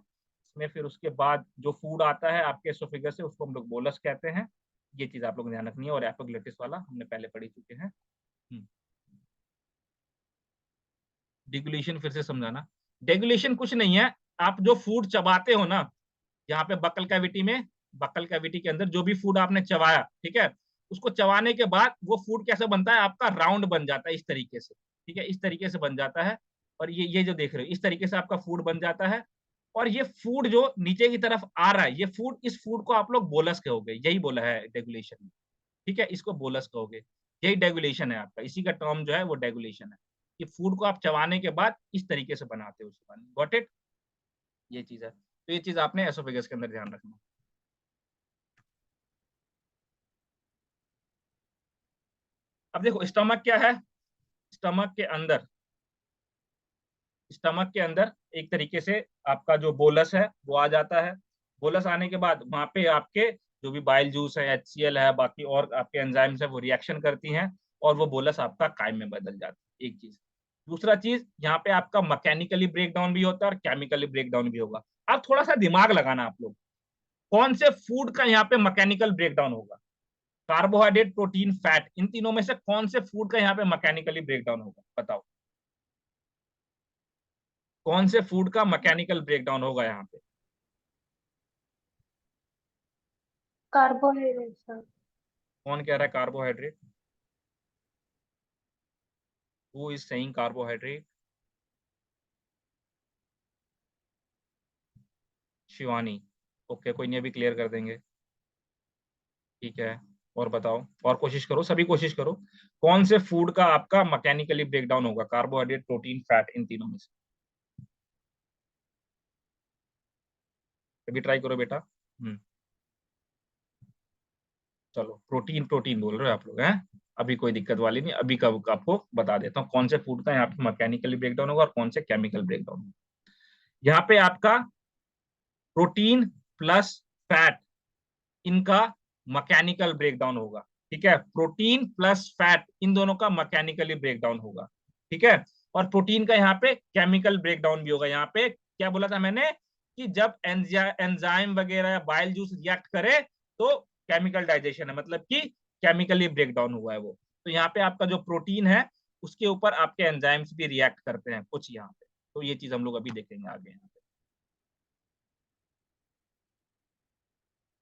इसमें फिर उसके बाद जो फूड आता है आपके एसोफेगस से उसको हम लोग बोलस कहते हैं। ये चीज आप लोग को ध्यान रखनी है। और एपिग्लोटिस वाला हमने पहले पढ़ी चुके हैं। डिगुलेशन फिर से समझाना। डेगुलेशन कुछ नहीं है, आप जो फूड चबाते हो ना, यहाँ पे बकल कैविटी में, बकल कैविटी के अंदर जो भी फूड आपने चबाया, ठीक है, उसको चबाने के बाद वो फूड कैसे बनता है, आपका राउंड बन जाता है इस तरीके से, ठीक है, इस तरीके से बन जाता है। और ये जो देख रहे हो इस तरीके से आपका फूड बन जाता है। और ये फूड जो नीचे की तरफ आ रहा है, ये फूड, इस फूड को आप लोग बोलस कहोगे, यही बोला है डेगुलेशन में, ठीक है, इसको बोलस कहोगे। यही डेगुलेशन है आपका, इसी का टर्म जो है वो डेगुलेशन है कि फूड को आप चबाने के बाद इस तरीके से बनाते हो उसके बाद। Got it? ये चीज है। तो ये चीज आपने एसोफेगस के अंदर ध्यान रखना। अब देखो स्टमक क्या है। स्टमक के अंदर, स्टमक के अंदर एक तरीके से आपका जो बोलस है वो आ जाता है। बोलस आने के बाद वहां पे आपके जो भी बाइल जूस है, HCl है, बाकी और आपके एंजाइम्स है, वो रिएक्शन करती हैं और वो बोलस आपका काइम में बदल जाता है। एक चीज। दूसरा चीज, यहाँ पे आपका मैकेनिकली ब्रेक डाउन भी होता है और केमिकली ब्रेक डाउन भी होगा। अब थोड़ा सा दिमाग लगाना आप लोग, कौन से फूड का यहाँ पे मैकेनिकल ब्रेक डाउन होगा? कार्बोहाइड्रेट, प्रोटीन, फैट, इन तीनों में से कौन से फूड का यहाँ पे मैकेनिकली ब्रेक डाउन होगा? बताओ कौन से फूड का मैकेनिकल ब्रेक डाउन होगा यहाँ पे? Carbohydrate sir. कौन कह रहा है carbohydrate? Who is saying carbohydrate? Shivani. Okay, कोई नहीं, अभी क्लियर कर देंगे। ठीक है, और बताओ, और कोशिश करो, सभी कोशिश करो। कौन से फूड का आपका मैकेनिकली ब्रेक डाउन होगा? कार्बोहाइड्रेट, प्रोटीन, फैट, इन तीनों में से अभी ट्राई करो बेटा। चलो, प्रोटीन प्रोटीन बोल रहे हो आप लोग हैं। अभी कोई दिक्कत वाली नहीं, अभी का आपको बता देता हूँ कौन से फूड का यहाँ पे मैकेनिकली ब्रेकडाउन होगा और कौन से केमिकल ब्रेकडाउन होगा। यहाँ पे आपका प्रोटीन प्लस फैट, इनका मैकेनिकल ब्रेकडाउन होगा। ठीक है, प्रोटीन प्लस फैट इन दोनों का मैकेनिकली ब्रेकडाउन होगा। ठीक है, और प्रोटीन का यहाँ पे केमिकल ब्रेकडाउन भी होगा। यहाँ पे क्या बोला था मैंने कि जब एंजाइम वगैरह या बाइल जूस रिएक्ट करे तो केमिकल डाइजेशन है, मतलब कि केमिकली ब्रेकडाउन हुआ है वो। तो यहाँ पे आपका जो प्रोटीन है उसके ऊपर आपके एंजाइम्स भी रिएक्ट करते हैं कुछ यहाँ पे। तो ये चीज हम लोग अभी देखेंगे आगे यहाँ पे।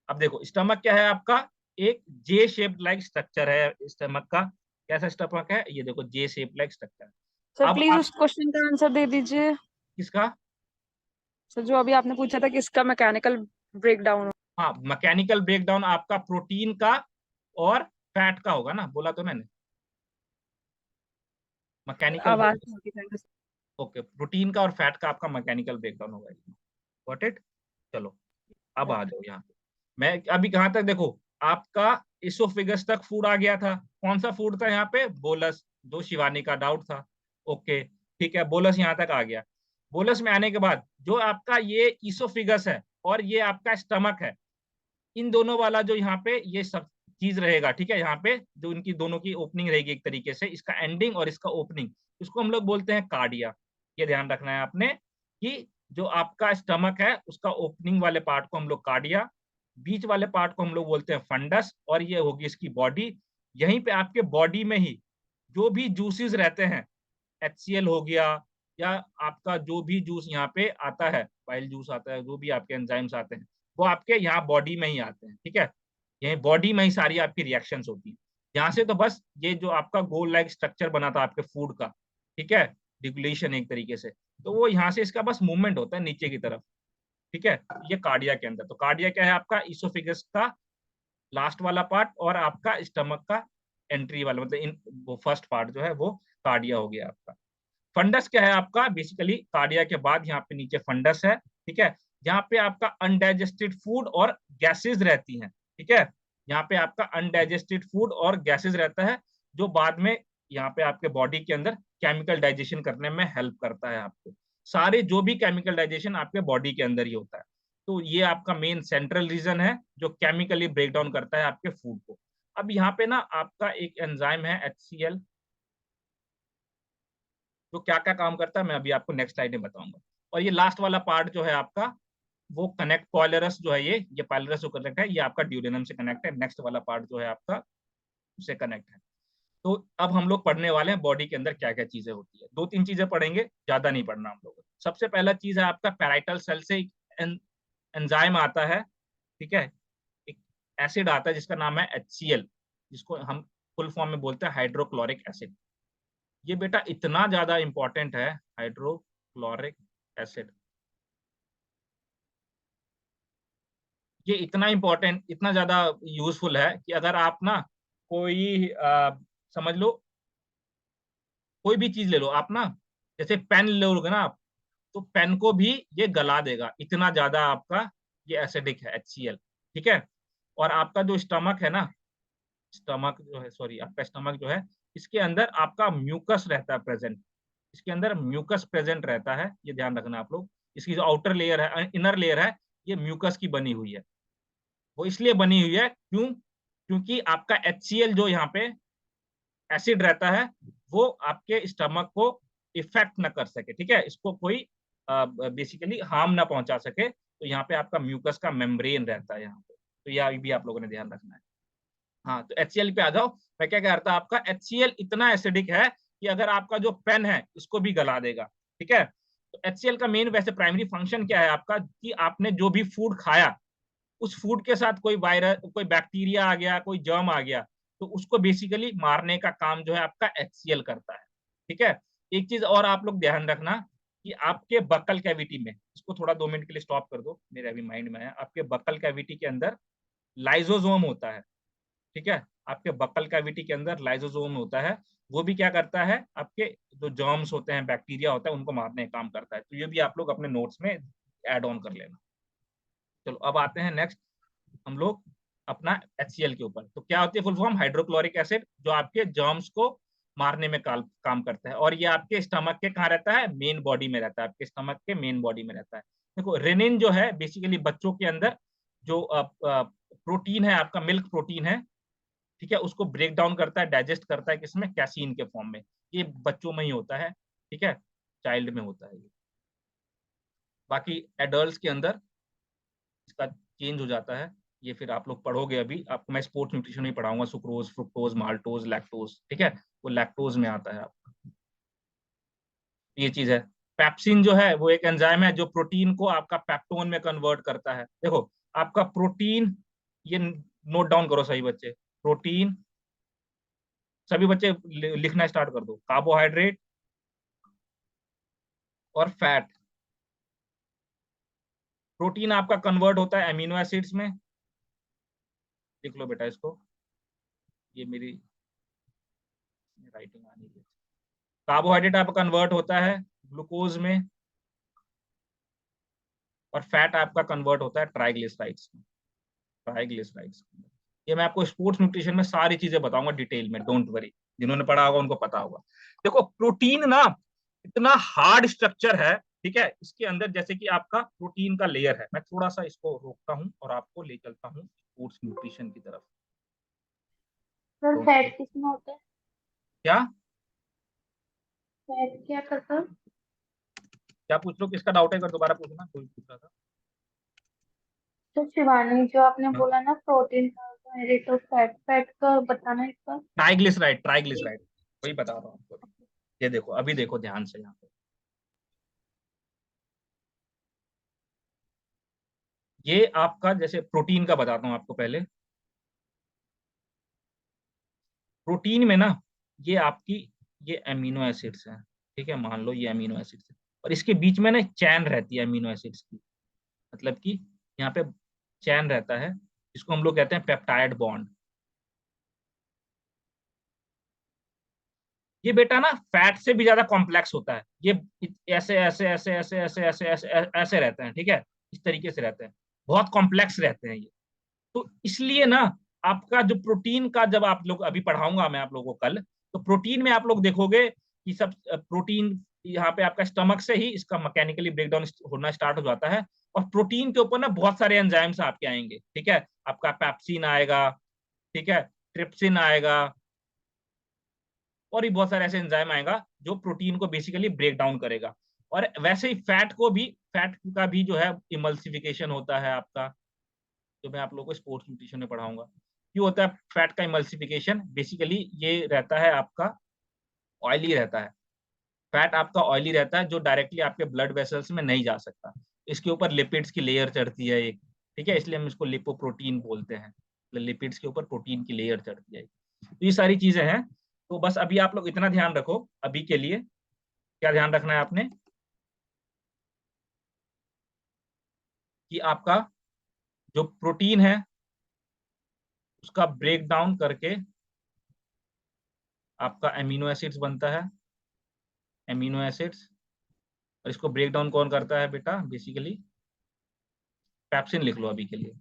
अब देखो स्टमक क्या है आपका, एक जे शेप्ड लाइक स्ट्रक्चर है स्टमक का। कैसा स्टमक है? ये देखो जे शेप लाइक स्ट्रक्चर। सर अब प्लीज आप उस क्वेश्चन का आंसर दे दीजिए। किसका? सर जो अभी आपने पूछा था कि इसका मैकेनिकल ब्रेकडाउन। हाँ, मैकेनिकल ब्रेकडाउन आपका प्रोटीन का और फैट का होगा ना, बोला तो मैंने मैकेनिकल। आवाज नहीं आती थैंक यू। ओके, प्रोटीन का और फैट का आपका मैकेनिकल ब्रेकडाउन होगा। Got it? चलो, अब आ जाओ यहाँ पे। मैं अभी कहाँ तक, देखो आपका इसोफिगस तक फूड आ गया था। कौन सा फूड था यहाँ पे? बोलस, जो शिवानी का डाउट था। ओके, ठीक है, बोलस यहाँ तक आ गया। बोलस में आने के बाद जो आपका ये इसोफिगस है और ये आपका स्टमक है, इन दोनों वाला जो यहाँ पे ये सब चीज रहेगा, ठीक है, यहाँ पे जो इनकी दोनों की ओपनिंग रहेगी एक तरीके से, इसका एंडिंग और इसका ओपनिंग, इसको हम लोग बोलते हैं कार्डिया। ये ध्यान रखना है आपने कि जो आपका स्टमक है उसका ओपनिंग वाले पार्ट को हम लोग कार्डिया, बीच वाले पार्ट को हम लोग बोलते हैं फंडस, और ये होगी इसकी बॉडी। यहीं पे आपके बॉडी में ही जो भी जूसेस रहते हैं, HCl हो गया, या आपका जो भी जूस यहाँ पे आता है, बाइल जूस आता है, जो भी आपके एंजाइम्स आते हैं, वो आपके यहाँ बॉडी में ही आते हैं। ठीक है, यही बॉडी में ही सारी आपकी रिएक्शंस होती हैं। यहाँ से तो बस ये जो आपका गोल लाइक स्ट्रक्चर बना था आपके फूड का, ठीक है, डिग्लेशन एक तरीके से, तो वो यहाँ से इसका बस मूवमेंट होता है नीचे की तरफ। ठीक है, ये कार्डिया के अंदर। तो कार्डिया क्या है आपका? इसोफिगस का लास्ट वाला पार्ट और आपका स्टमक का एंट्री वाला, मतलब इन वो फर्स्ट पार्ट जो है वो कार्डिया हो गया आपका। फंडस क्या है आपका? बेसिकली कार्डिया के बाद यहाँ पे नीचे फंडस है। ठीक है, यहाँ पे आपका अनडाइजेस्टेड फूड और गैसेज रहती हैं। ठीक है, यहाँ पे आपका अनडाइजेस्टेड फूड और गैसेज रहता है, जो बाद में यहाँ पे आपके बॉडी के अंदर केमिकल डाइजेशन करने में हेल्प करता है आपको। सारे जो भी केमिकल डाइजेशन आपके बॉडी के अंदर ही होता है। तो ये आपका मेन सेंट्रल रीजन है जो केमिकली ब्रेक डाउन करता है आपके फूड को। अब यहाँ पे ना आपका एक एंजाइम है HCl, तो क्या क्या काम करता है मैं अभी आपको नेक्स्ट स्लाइड में बताऊंगा। और ये लास्ट वाला पार्ट जो है आपका वो कनेक्ट पाइलरस जो है, ये पाइलरस जो कनेक्ट है, ये आपका ड्यूडेनम से कनेक्ट है। नेक्स्ट वाला पार्ट जो है आपका उससे कनेक्ट है। तो अब हम लोग पढ़ने वाले हैं बॉडी के अंदर क्या क्या चीजें होती है। 2-3 चीजें पढ़ेंगे, ज्यादा नहीं पढ़ना हम लोग। सबसे पहला चीज है आपका पैराइटल सेल से एंजाइम आता है, ठीक है। एक एसिड आता है जिसका नाम है HCl, जिसको हम फुल फॉर्म में बोलते हैं हाइड्रोक्लोरिक एसिड। ये बेटा इतना ज्यादा इंपॉर्टेंट है हाइड्रोक्लोरिक एसिड, ये इतना इंपॉर्टेंट, इतना ज्यादा यूजफुल है कि अगर आप ना कोई समझ लो कोई भी चीज ले लो आप ना, जैसे पेन ले लोगे ना आप, तो पेन को भी ये गला देगा, इतना ज्यादा आपका ये एसिडिक है HCl, ठीक है। और आपका जो स्टमक है ना, स्टमक जो है, सॉरी आपका स्टमक जो है, इसके अंदर आपका म्यूकस रहता है प्रेजेंट, इसके अंदर म्यूकस प्रेजेंट रहता है, ये ध्यान रखना आप लोग। इसकी जो आउटर लेयर है, इनर लेयर है, ये म्यूकस की बनी हुई है। वो इसलिए बनी हुई है क्योंकि आपका HCl जो यहाँ पे एसिड रहता है, वो आपके स्टमक को इफेक्ट ना कर सके, ठीक है, इसको कोई बेसिकली हार्म ना पहुंचा सके। तो यहाँ पे आपका म्यूकस का मेम्ब्रेन रहता है यहाँ पे, तो यह भी आप लोगों ने ध्यान रखना है। हाँ, तो HCl पे आ जाओ। मैं क्या कह रहा था, आपका HCl इतना एसिडिक है कि अगर आपका जो पेन है उसको भी गला देगा, ठीक है। तो HCl का मेन वैसे प्राइमरी फंक्शन क्या है आपका, कि आपने जो भी फूड खाया, उस फूड के साथ कोई वायरस, कोई बैक्टीरिया आ गया, कोई जर्म आ गया, तो उसको बेसिकली मारने का काम जो है आपका HCl करता है, ठीक है। एक चीज और आप लोग ध्यान रखना कि आपके बक्कल कैविटी में, इसको थोड़ा 2 मिनट के लिए स्टॉप कर दो, मेरे अभी माइंड में है, आपके बक्कल कैविटी के अंदर लाइजोसोम होता है, ठीक है। आपके बक्कल कैविटी के अंदर लाइजोसोम होता है, वो भी क्या करता है, आपके जो जर्म्स होते हैं, बैक्टीरिया होता है, उनको मारने का काम करता है। तो ये भी आप लोग अपने नोट्स में ऐड ऑन कर लेना। चलो अब आते हैं नेक्स्ट हम लोग अपना HCl के ऊपर। तो क्या होती है फुल फॉर्म, हाइड्रोक्लोरिक एसिड, जो आपके जर्म्स को मारने में काम करता है। और ये आपके स्टमक के कहाँ रहता है, मेन बॉडी में रहता है, आपके स्टमक के मेन बॉडी में रहता है। देखो रेनिन जो है बेसिकली बच्चों के अंदर जो प्रोटीन है, आपका मिल्क प्रोटीन है, ठीक है, उसको ब्रेक डाउन करता है, डाइजेस्ट करता है, किसमें, कैसीन के फॉर्म में। ये बच्चों में ही होता है, ठीक है, चाइल्ड में होता है ये। बाकी एडल्ट के अंदर इसका चेंज हो जाता है। ये फिर आप लोग पढ़ोगे, अभी आपको मैं स्पोर्ट्स न्यूट्रिशन में पढ़ाऊंगा, सुक्रोज, फ्रुक्टोज, माल्टोज, लैक्टोज, ठीक है, वो लैक्टोज में आता है आपका, ये चीज है। पेप्सिन जो है वो एक एंजाइम है जो प्रोटीन को आपका पेप्टोन में कन्वर्ट करता है। देखो आपका प्रोटीन, ये नोट डाउन करो सही बच्चे, प्रोटीन, सभी बच्चे लिखना स्टार्ट कर दो, कार्बोहाइड्रेट और फैट। प्रोटीन आपका कन्वर्ट होता है अमीनो एसिड्स में, लिख लो बेटा इसको, ये मेरी राइटिंग आनी है। कार्बोहाइड्रेट आपका कन्वर्ट होता है ग्लूकोज में, और फैट आपका कन्वर्ट होता है ट्राइग्लिसराइड्स में, ट्राइग्लिसराइड्स। ये मैं आपको स्पोर्ट्स न्यूट्रिशन में सारी चीजें बताऊंगा डिटेल में, डोंट वरी, जिन्होंने पढ़ा होगा उनको पता होगा। देखो प्रोटीन ना इतना हार्ड स्ट्रक्चर है, ठीक है, इसके अंदर जैसे कि आपका प्रोटीन का लेयर है। मैं थोड़ा सा इसको रोकता हूँ और आपको ले चलता हूँ स्पोर्ट्स न्यूट्रिशन की तरफ। सर फैट किसमें होता है? क्या फैट क्या करता है? क्या पूछ लो, किसका डाउट है, अगर दोबारा पूछना, कोई पूछ रहा था। तो शिवानी, जो आपने हाँ, बोला ना प्रोटीन कार्बोहाइड्रेट और फैट, फैट का बताना इसका। ट्राइग्लिसराइड, ट्राइग्लिसराइड वही बता रहा हूँ आपको। ये देखो, अभी देखो ध्यान से यहाँ पे, ये आपका जैसे प्रोटीन का बताता हूँ आपको पहले। प्रोटीन में ना ये आपकी ये अमीनो एसिड्स हैं, ठीक है, मान लो ये अमीनो एसिड्स है, और इसके बीच में ना चैन रहती है अमीनो एसिड्स की, मतलब कि यहाँ पे चैन रहता है, जिसको हम लोग कहते हैं पेप्टाइड बॉन्ड। ये बेटा ना फैट से भी ज्यादा कॉम्प्लेक्स होता है, ये ऐसे ऐसे ऐसे ऐसे ऐसे ऐसे ऐसे ऐसे रहते हैं, ठीक है, इस तरीके से रहते हैं, बहुत कॉम्प्लेक्स रहते हैं ये। तो इसलिए ना आपका जो प्रोटीन का, जब आप लोग अभी पढ़ाऊंगा मैं आप लोगों को कल, तो प्रोटीन में आप लोग देखोगे कि सब प्रोटीन यहाँ पे आपका स्टमक से ही इसका मैकेनिकली ब्रेकडाउन होना स्टार्ट हो जाता है। और प्रोटीन के ऊपर ना बहुत सारे एंजाइम्स आपके आएंगे, ठीक है, आपका पेप्सिन आएगा, ठीक है, ट्रिप्सिन आएगा, और भी बहुत सारे ऐसे एंजाइम आएगा जो प्रोटीन को बेसिकली ब्रेक डाउन करेगा। और वैसे ही फैट का भी जो है इमल्सिफिकेशन होता है आपका, जो मैं आप लोगों को स्पोर्ट्स न्यूट्रिशन में पढ़ाऊंगा। क्यों होता है फैट का इमल्सिफिकेशन? बेसिकली ये रहता है आपका ऑयली रहता है, फैट आपका ऑयली रहता है जो डायरेक्टली आपके ब्लड वेसल्स में नहीं जा सकता। इसके ऊपर लिपिड्स की लेयर चढ़ती है एक, ठीक है, इसलिए हम इसको लिपोप्रोटीन बोलते हैं। लिपिड्स के ऊपर प्रोटीन की लेयर चढ़ती है। तो ये सारी चीजें हैं। तो बस अभी आप लोग इतना ध्यान रखो अभी के लिए, क्या ध्यान रखना है आपने कि आपका जो प्रोटीन है उसका ब्रेक डाउन करके आपका एमिनो एसिड्स बनता है, एमिनो एसिड्स। और इसको ब्रेक डाउन कौन करता है बेटा? बेसिकली पेप्सिन लिख लो अभी के लिए,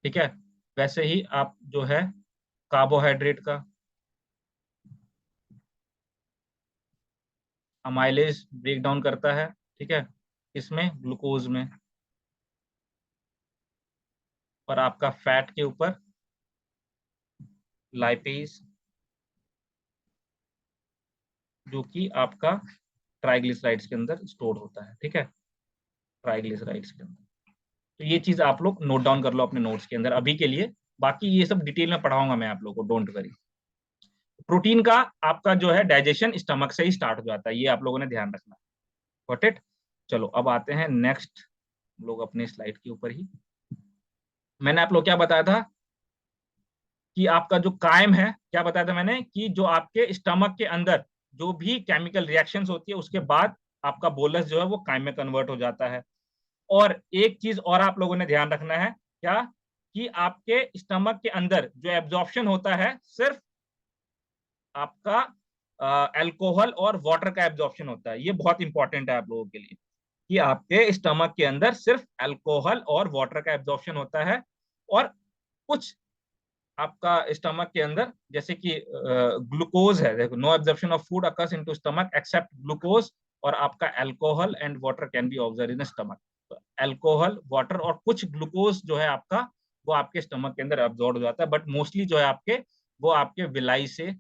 ठीक है। वैसे ही आप जो है कार्बोहाइड्रेट का अमाइलेज ब्रेक डाउन करता है, ठीक है, इसमें ग्लूकोज में। और आपका फैट के ऊपर लाइपेज, जो कि आपका ट्राइग्लिसराइड्स के अंदर स्टोर होता है, ठीक है, ट्राइग्लिसराइड्स के अंदर। तो ये चीज आप लोग नोट डाउन कर लो अपने नोट्स के अंदर अभी के लिए। बाकी ये सब डिटेल में पढ़ाऊंगा मैं आप लोगों को, डोंट वरी। प्रोटीन का आपका जो है डाइजेशन स्टमक से ही स्टार्ट हो जाता है, ये आप लोगों ने ध्यान रखना। Got it? चलो अब आते हैं नेक्स्ट लोग अपने स्लाइड के ऊपर ही। मैंने आप लोग क्या बताया था कि आपका जो कायम है, क्या बताया था मैंने कि जो आपके स्टमक के अंदर जो भी केमिकल रिएक्शंस होती है उसके बाद आपका बोलस जो है वो कायम में कन्वर्ट हो जाता है। और एक चीज और आप लोगों ने ध्यान रखना है, क्या कि आपके स्टमक के अंदर जो एब्जॉर्प्शन होता है सिर्फ आपका अल्कोहल और वाटर का एब्जॉर्प्शन होता है। ये बहुत इंपॉर्टेंट है आप लोगों के लिए कि आपके स्टमक के अंदर सिर्फ अल्कोहल और वाटर का एब्जॉर्प्शन होता है। और कुछ आपका स्टमक के अंदर जैसे कि ग्लूकोज है, देखो, no absorption of food occurs into stomach except glucose, और आपका alcohol and water can be observe in stomach. तो अल्कोहल, वाटर और कुछ ग्लूकोज जो है आपका वो आपके स्टमक के अंदर एब्जॉर्ब हो जाता है, बट मोस्टली जो है आपके वो आपके विलाई से,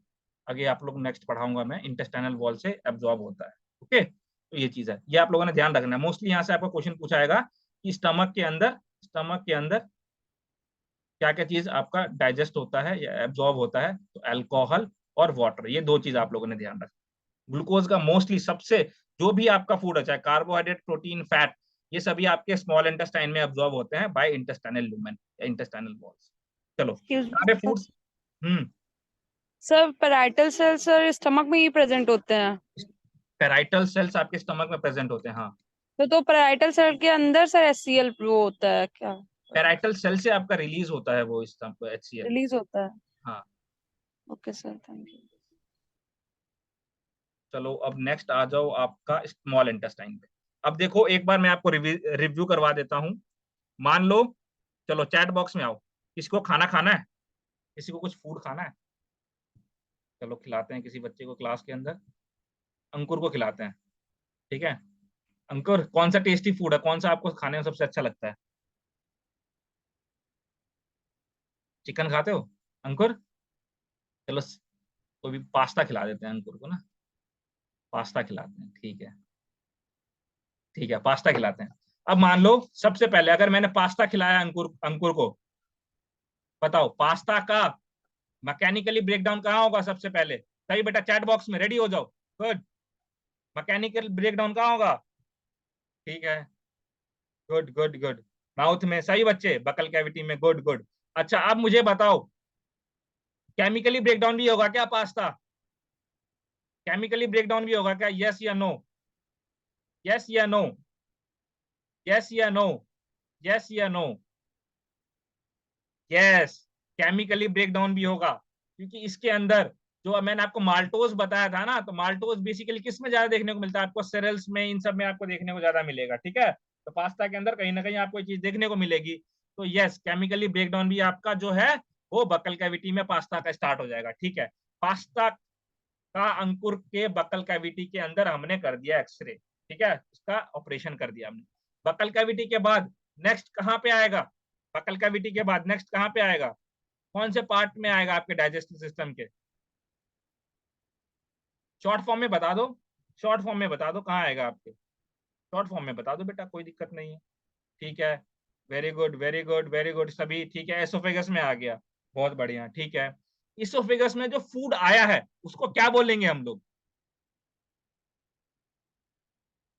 आगे आप लोग नेक्स्ट पढ़ाऊंगा मैं, इंटेस्टाइनल वॉल से एब्जॉर्ब होता है। ओके, तो ये चीज है, ये आप लोगों ने ध्यान रखना है। मोस्टली यहाँ से आपको क्वेश्चन पूछा जाएगा कि स्टमक के अंदर क्या क्या चीज आपका डाइजेस्ट होता है या एब्जॉर्ब होता है। तो अल्कोहल और वाटर, ये दो चीज आप लोगों ने ध्यान रखना। ग्लूकोज का मोस्टली सबसे जो भी आपका फूड है, चाहे कार्बोहाइड्रेट, प्रोटीन, फैट, ये सभी आपके स्मॉल इंटेस्टाइन में एब्जॉर्ब होते हैं बाय इंटेस्टाइनल लुमेन या इंटेस्टाइनल वॉल्स। चलो सारे foods. Sir parietal cells sir stomach में ही प्रेजेंट होते हैं। पैराइटल सेल्स आपके स्टमक में प्रेजेंट होते हैं, हाँ। तो पैराइटल सेल के अंदर सर HCl वो होता है क्या? पैराइटल सेल से आपका रिलीज होता है वो HCl। रिलीज होता है। हाँ। Okay sir, thank you. चलो अब नेक्स्ट आ जाओ आपका स्मॉल इंटेस्टाइन पे। अब देखो एक बार मैं आपको रिव्यू करवा देता हूँ। मान लो, चलो चैट बॉक्स में आओ, किसी को खाना खाना है? किसी को कुछ फूड खाना है? चलो खिलाते हैं किसी बच्चे को क्लास के अंदर। अंकुर को खिलाते हैं, ठीक है। अंकुर, कौन सा टेस्टी फूड है, कौन सा आपको खाने में सबसे अच्छा लगता है? चिकन खाते हो अंकुर? चलो तो भी पास्ता खिला देते हैं अंकुर को ना, पास्ता खिलाते हैं, ठीक है, ठीक है, पास्ता खिलाते हैं। अब मान लो सबसे पहले अगर मैंने पास्ता खिलाया अंकुर अंकुर को, बताओ पास्ता का मैकेनिकली ब्रेकडाउन कहाँ होगा सबसे पहले? सही बेटा, चैट बॉक्स में रेडी हो जाओ। गुड। मैकेनिकल ब्रेकडाउन कहाँ होगा? ठीक है, गुड गुड गुड। माउथ में, सही बच्चे, बकल कैविटी में, गुड गुड। अच्छा अब मुझे बताओ, केमिकली ब्रेकडाउन भी होगा क्या पास्ता? केमिकली ब्रेकडाउन भी होगा क्या? यस या नो? यस या नो? यस या नो? यस या नो? यस, केमिकली ब्रेकडाउन भी होगा, क्योंकि इसके अंदर जो मैंने आपको माल्टोज बताया था ना, तो माल्टोज बेसिकली किस में ज्यादा देखने को मिलता है? आपको सेरेल्स में, इन सब में आपको देखने को ज्यादा मिलेगा, ठीक है। तो पास्ता के अंदर कहीं ना कहीं आपको ये चीज देखने को मिलेगी। तो यस, केमिकली ब्रेकडाउन भी आपका जो है वो बकल कैविटी में पास्ता का स्टार्ट हो जाएगा, ठीक है। पास्ता का अंकुर के बकल कैविटी के अंदर हमने कर दिया एक्सरे, ठीक है, इसका ऑपरेशन कर दिया हमने। बकल कैविटी के बाद नेक्स्ट कहाँ पे आएगा? बकल कैविटी के बाद नेक्स्ट कहाँ पे आएगा? कौन से पार्ट में आएगा आपके डाइजेस्टिव सिस्टम के? शॉर्ट फॉर्म में बता दो, शॉर्ट फॉर्म में बता दो कहाँ आएगा आपके, शॉर्ट फॉर्म में बता दो बेटा, कोई दिक्कत नहीं है। ठीक है, very good very good very good सभी। ठीक है, एसोफेगस में आ गया, बहुत बढ़िया। ठीक है, इसोफेगस में जो फूड आया है उसको क्या बोलेंगे हम लोग,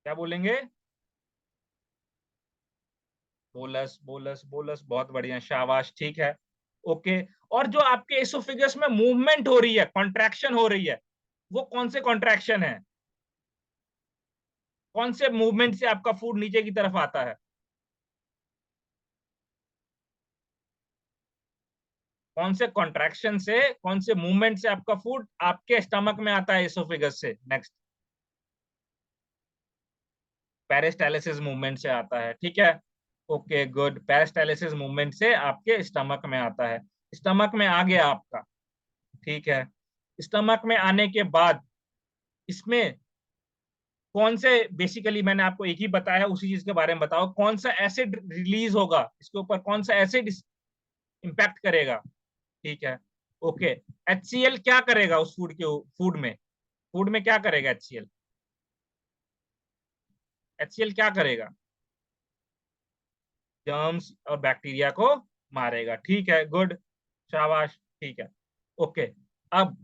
क्या बोलेंगे? बोलस बोलस बोलस, बहुत बढ़िया, शाबाश। ठीक है, ओके। और जो आपके इसोफेगस में मूवमेंट हो रही है, कॉन्ट्रैक्शन हो रही है, वो कौन से कॉन्ट्रैक्शन है, कौन से मूवमेंट से आपका फूड नीचे की तरफ आता है, कौन से कॉन्ट्रैक्शन से, कौन से मूवमेंट से आपका फूड आपके स्टमक में आता है इसोफेगस से? नेक्स्ट, पेरिस्टालिसिस मूवमेंट से आता है। ठीक है, ओके गुड, पेरिस्टालिसिस मूवमेंट से आपके स्टमक में आता है। स्टमक में आ गया आपका। ठीक है, स्टमक में आने के बाद इसमें कौन से, बेसिकली मैंने आपको एक ही बताया, उसी चीज के बारे में बताओ, कौन सा एसिड रिलीज होगा इसके ऊपर, कौन सा एसिड इंपैक्ट करेगा? ठीक है, ओके। HCl क्या करेगा उस फूड के, फूड में क्या करेगा HCl? HCl क्या करेगा? जर्म्स और बैक्टीरिया को मारेगा। ठीक है, गुड, शाबाश। ठीक है, ओके। अब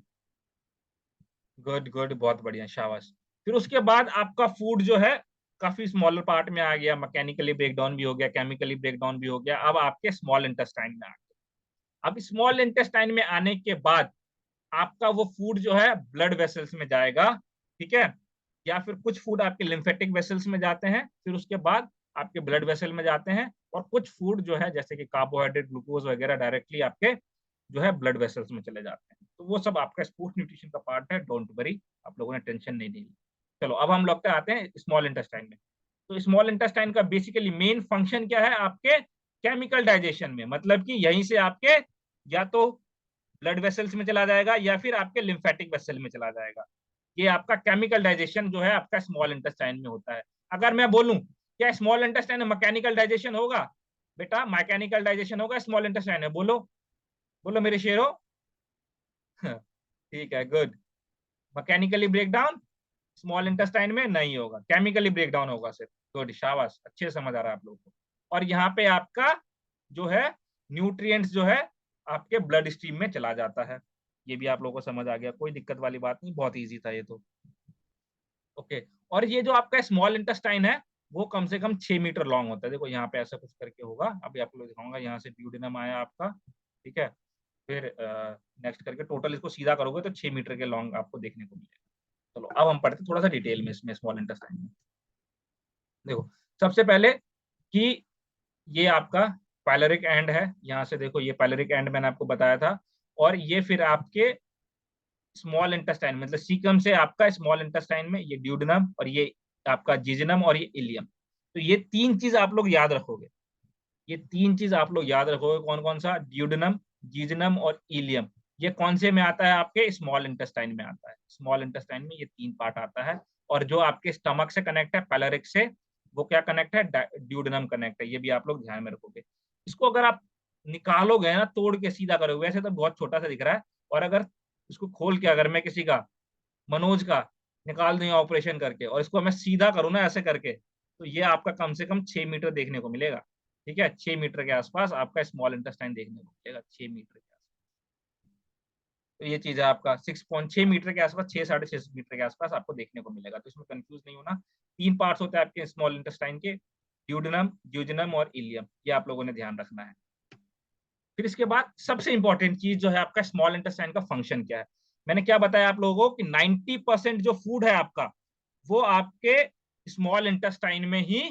गुड गुड, बहुत बढ़िया, शाबाश। फिर उसके बाद आपका फूड जो है काफी स्मॉलर पार्ट में आ गया, मैकेनिकली ब्रेकडाउन भी हो गया, केमिकली ब्रेकडाउन भी हो गया, अब आपके स्मॉल इंटेस्टाइन में आ गया। अब स्मॉल इंटेस्टाइन में आने के बाद आपका वो फूड जो है ब्लड वेसल्स में जाएगा। ठीक है, या फिर कुछ फूड आपके लिम्फेटिक वेसल्स में जाते हैं, फिर उसके बाद आपके ब्लड वेसल में जाते हैं, और कुछ फूड जो है जैसे कि कार्बोहाइड्रेट, ग्लूकोज वगैरह डायरेक्टली आपके जो है ब्लड वेसल्स में चले जाते हैं। तो वो सब आपका स्पोर्ट्स न्यूट्रिशन का पार्ट है, डोंट वरी, आप लोगों ने टेंशन नहीं ली। चलो अब हम लोग आते हैं स्मॉल इंटेस्टाइन में। तो स्मॉल इंटेस्टाइन का बेसिकली मेन फंक्शन क्या है आपके केमिकल डाइजेशन में, मतलब कि यहीं से आपके या तो ब्लड वेसल्स में चला जाएगा या फिर आपके लिम्फेटिक वेसल में चला जाएगा। ये आपका केमिकल डाइजेशन जो है आपका स्मॉल इंटेस्टाइन में होता है। अगर मैं बोलूं क्या स्मॉल इंटेस्टाइन में मैकेनिकल डाइजेशन होगा, बेटा मैकेनिकल डाइजेशन होगा स्मॉल इंटेस्टाइन में, बोलो बोलो मेरे शेरो। ठीक है, good. Mechanically breakdown small intestine में नहीं होगा, केमिकली ब्रेकडाउन होगा सिर्फ। गुड, शाबाश, अच्छे समझ आ रहा है आप लोगों को। और यहाँ पे आपका जो है न्यूट्रिएंट्स जो है आपके ब्लड स्ट्रीम में चला जाता है। ये भी आप लोगों को समझ आ गया, कोई दिक्कत वाली बात नहीं, बहुत इजी था ये तो। ओके, और ये जो आपका स्मॉल इंटेस्टाइन है वो कम से कम 6 मीटर लॉन्ग होता है। देखो यहाँ पे ऐसा कुछ करके होगा, अभी आप लोग दिखाऊंगा। यहाँ से ड्यूडेनम आया आपका, ठीक है, फिर नेक्स्ट करके टोटल इसको सीधा करोगे तो 6 मीटर के लॉन्ग आपको देखने को मिलेगा। चलो अब हम पढ़ते थोड़ा सा डिटेल में इसमें स्मॉल इंटेस्टाइन में। देखो सबसे पहले कि ये आपका पाइलरिक एंड है, यहाँ से देखो ये पाइलरिक एंड मैंने आपको बताया था, और ये फिर आपके स्मॉल इंटेस्टाइन मतलब सीकम से आपका स्मॉल इंटेस्टाइन में ये ड्यूडेनम, और ये आपका जिजनम, और ये इलियम। तो ये तीन चीज आप लोग याद रखोगे, ये तीन चीज आप लोग याद रखोगे, कौन कौन सा? ड्यूडेनम, जिजनम और इलियम। ये कौन से में आता है? आपके स्मॉल इंटेस्टाइन में आता है। स्मॉल इंटेस्टाइन में ये तीन पार्ट आता है, और जो आपके स्टमक से कनेक्ट है पैलेरिक से, वो क्या कनेक्ट है? ड्यूडेनम कनेक्ट है। ये भी आप लोग ध्यान में रखोगे। इसको अगर आप निकालोगे ना, तोड़ के सीधा करोगे, वैसे तो बहुत छोटा सा दिख रहा है, और अगर इसको खोल के, अगर मैं किसी का, मनोज का निकाल दूं ऑपरेशन करके, और इसको मैं सीधा करूँ ना ऐसे करके, तो ये आपका कम से कम 6 मीटर देखने को मिलेगा। ठीक है, 6 मीटर के आसपास आपका स्मॉल इंटेस्टाइन देखने को मिलेगा, 6 मीटर के आसपास। तो ये चीज है आपका 6.6 मीटर के आसपास, 6-6.5 मीटर के आसपास आपको देखने को मिलेगा। तो इसमें कंफ्यूज नहीं होना। तीन पार्ट्स होते हैं आपके स्मॉल इंटेस्टाइन के, ड्यूडेनम, ड्यूजेनम और इलियम। ये आप लोगों ने ध्यान रखना है। फिर इसके बाद सबसे इंपॉर्टेंट चीज जो है आपका स्मॉल इंटेस्टाइन का फंक्शन क्या है। मैंने क्या बताया आप लोगों को कि 90% जो फूड है आपका वो आपके स्मॉल इंटेस्टाइन में ही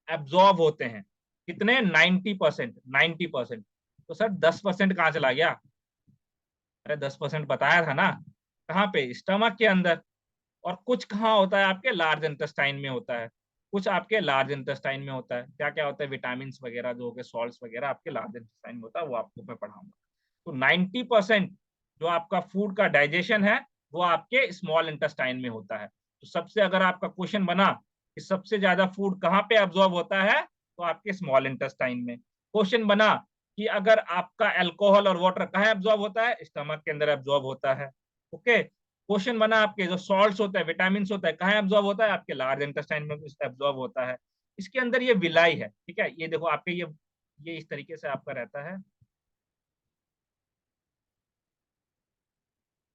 एब्जॉर्ब होते हैं। कितने? 90%। 90%। तो सर 10% कहाँ चला गया? अरे 10% बताया था ना, कहाँ पे? स्टमक के अंदर। और कुछ कहाँ होता है? आपके लार्ज इंटेस्टाइन में होता है। कुछ आपके लार्ज इंटेस्टाइन में होता है। क्या क्या होता है? विटामिन वगैरह जो हो गए, सॉल्ट्स वगैरह आपके लार्ज इंटेस्टाइन में होता है, वो आपको मैं पढ़ाऊंगा। तो 90% जो आपका फूड का डाइजेशन है वो आपके स्मॉल इंटेस्टाइन में होता है। तो सबसे, अगर आपका क्वेश्चन बना कि सबसे ज्यादा फूड कहाँ पे एब्जॉर्ब होता है, तो आपके स्मॉल इंटेस्टाइन में। क्वेश्चन बना कि अगर आपका अल्कोहल और वाटर कहाँ एब्जॉर्ब होता है, स्टमक के अंदर एब्जॉर्ब होता है। ओके, क्वेश्चन बना आपके जो सॉल्ट्स होता है, विटामिन होता है, कहाँ एब्जॉर्ब होता है? आपके लार्ज इंटेस्टाइन में एब्जॉर्ब होता है। इसके अंदर ये विलाई है, ठीक है, ये देखो आपके ये इस तरीके से आपका रहता है,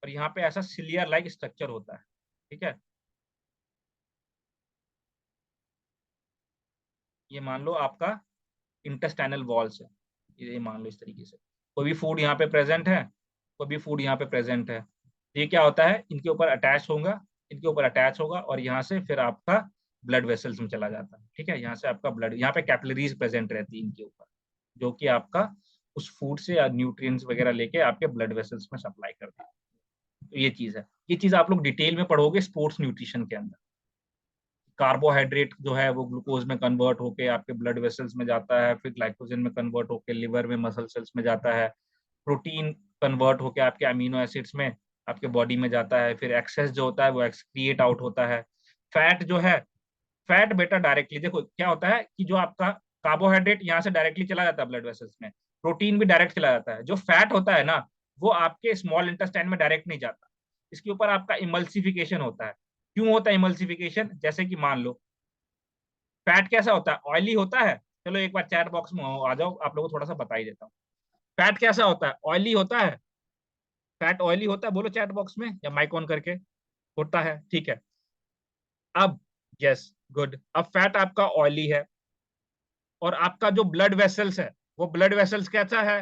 और यहाँ पे ऐसा सिलियर लाइक स्ट्रक्चर होता है, ठीक है। ये मान लो आपका इंटेस्टाइनल वॉल्स है, ये मान लो इस तरीके से। कोई भी फूड यहाँ पे प्रेजेंट है, कोई भी फूड यहाँ पे प्रेजेंट है, ये क्या होता है, इनके ऊपर अटैच होगा, इनके ऊपर अटैच होगा, और यहाँ से फिर आपका ब्लड वेसल्स में चला जाता है, ठीक है। यहाँ से आपका ब्लड, यहाँ पे कैपिलरीज प्रेजेंट रहती है इनके ऊपर, जो कि आपका उस फूड से या न्यूट्रिएंट्स वगैरह लेके आपके ब्लड वेसल्स में सप्लाई करते हैं। तो ये चीज है, ये चीज आप लोग डिटेल में पढ़ोगे स्पोर्ट्स न्यूट्रिशन के अंदर। कार्बोहाइड्रेट जो है वो ग्लूकोज में कन्वर्ट होके आपके ब्लड वेसल्स में जाता है, फिर ग्लाइकोजन में कन्वर्ट होके लिवर में, मसल सेल्स में जाता है, प्रोटीन कन्वर्ट होके आपके अमीनो एसिड्स में आपके बॉडी में जाता है, फिर एक्सेस जो होता है वो एक्सक्रिएट आउट होता है। फैट जो है, फैट बेटा डायरेक्टली देखो क्या होता है कि जो आपका कार्बोहाइड्रेट यहाँ से डायरेक्टली चला जाता है ब्लड वेसल्स में, प्रोटीन भी डायरेक्ट चला जाता है। जो फैट होता है ना, वो आपके स्मॉल इंटेस्टाइन में डायरेक्ट नहीं जाता, इसके ऊपर आपका इमल्सिफिकेशन होता है। क्यों होता है इमल्सिफिकेशन? जैसे कि मान लो फैट कैसा होता है, ऑयली होता है। चलो एक बार चैट बॉक्स में आ जाओ, आप लोगों को थोड़ा सा बता ही देता हूँ। फैट कैसा होता है, ऑयली होता है। फैट ऑयली होता है, बोलो चैट बॉक्स में या माइक ऑन करके। होता है, ठीक है। अब यस गुड, अब फैट आपका ऑयली है, और आपका जो ब्लड वेसल्स है वो ब्लड वेसल्स कैसा है,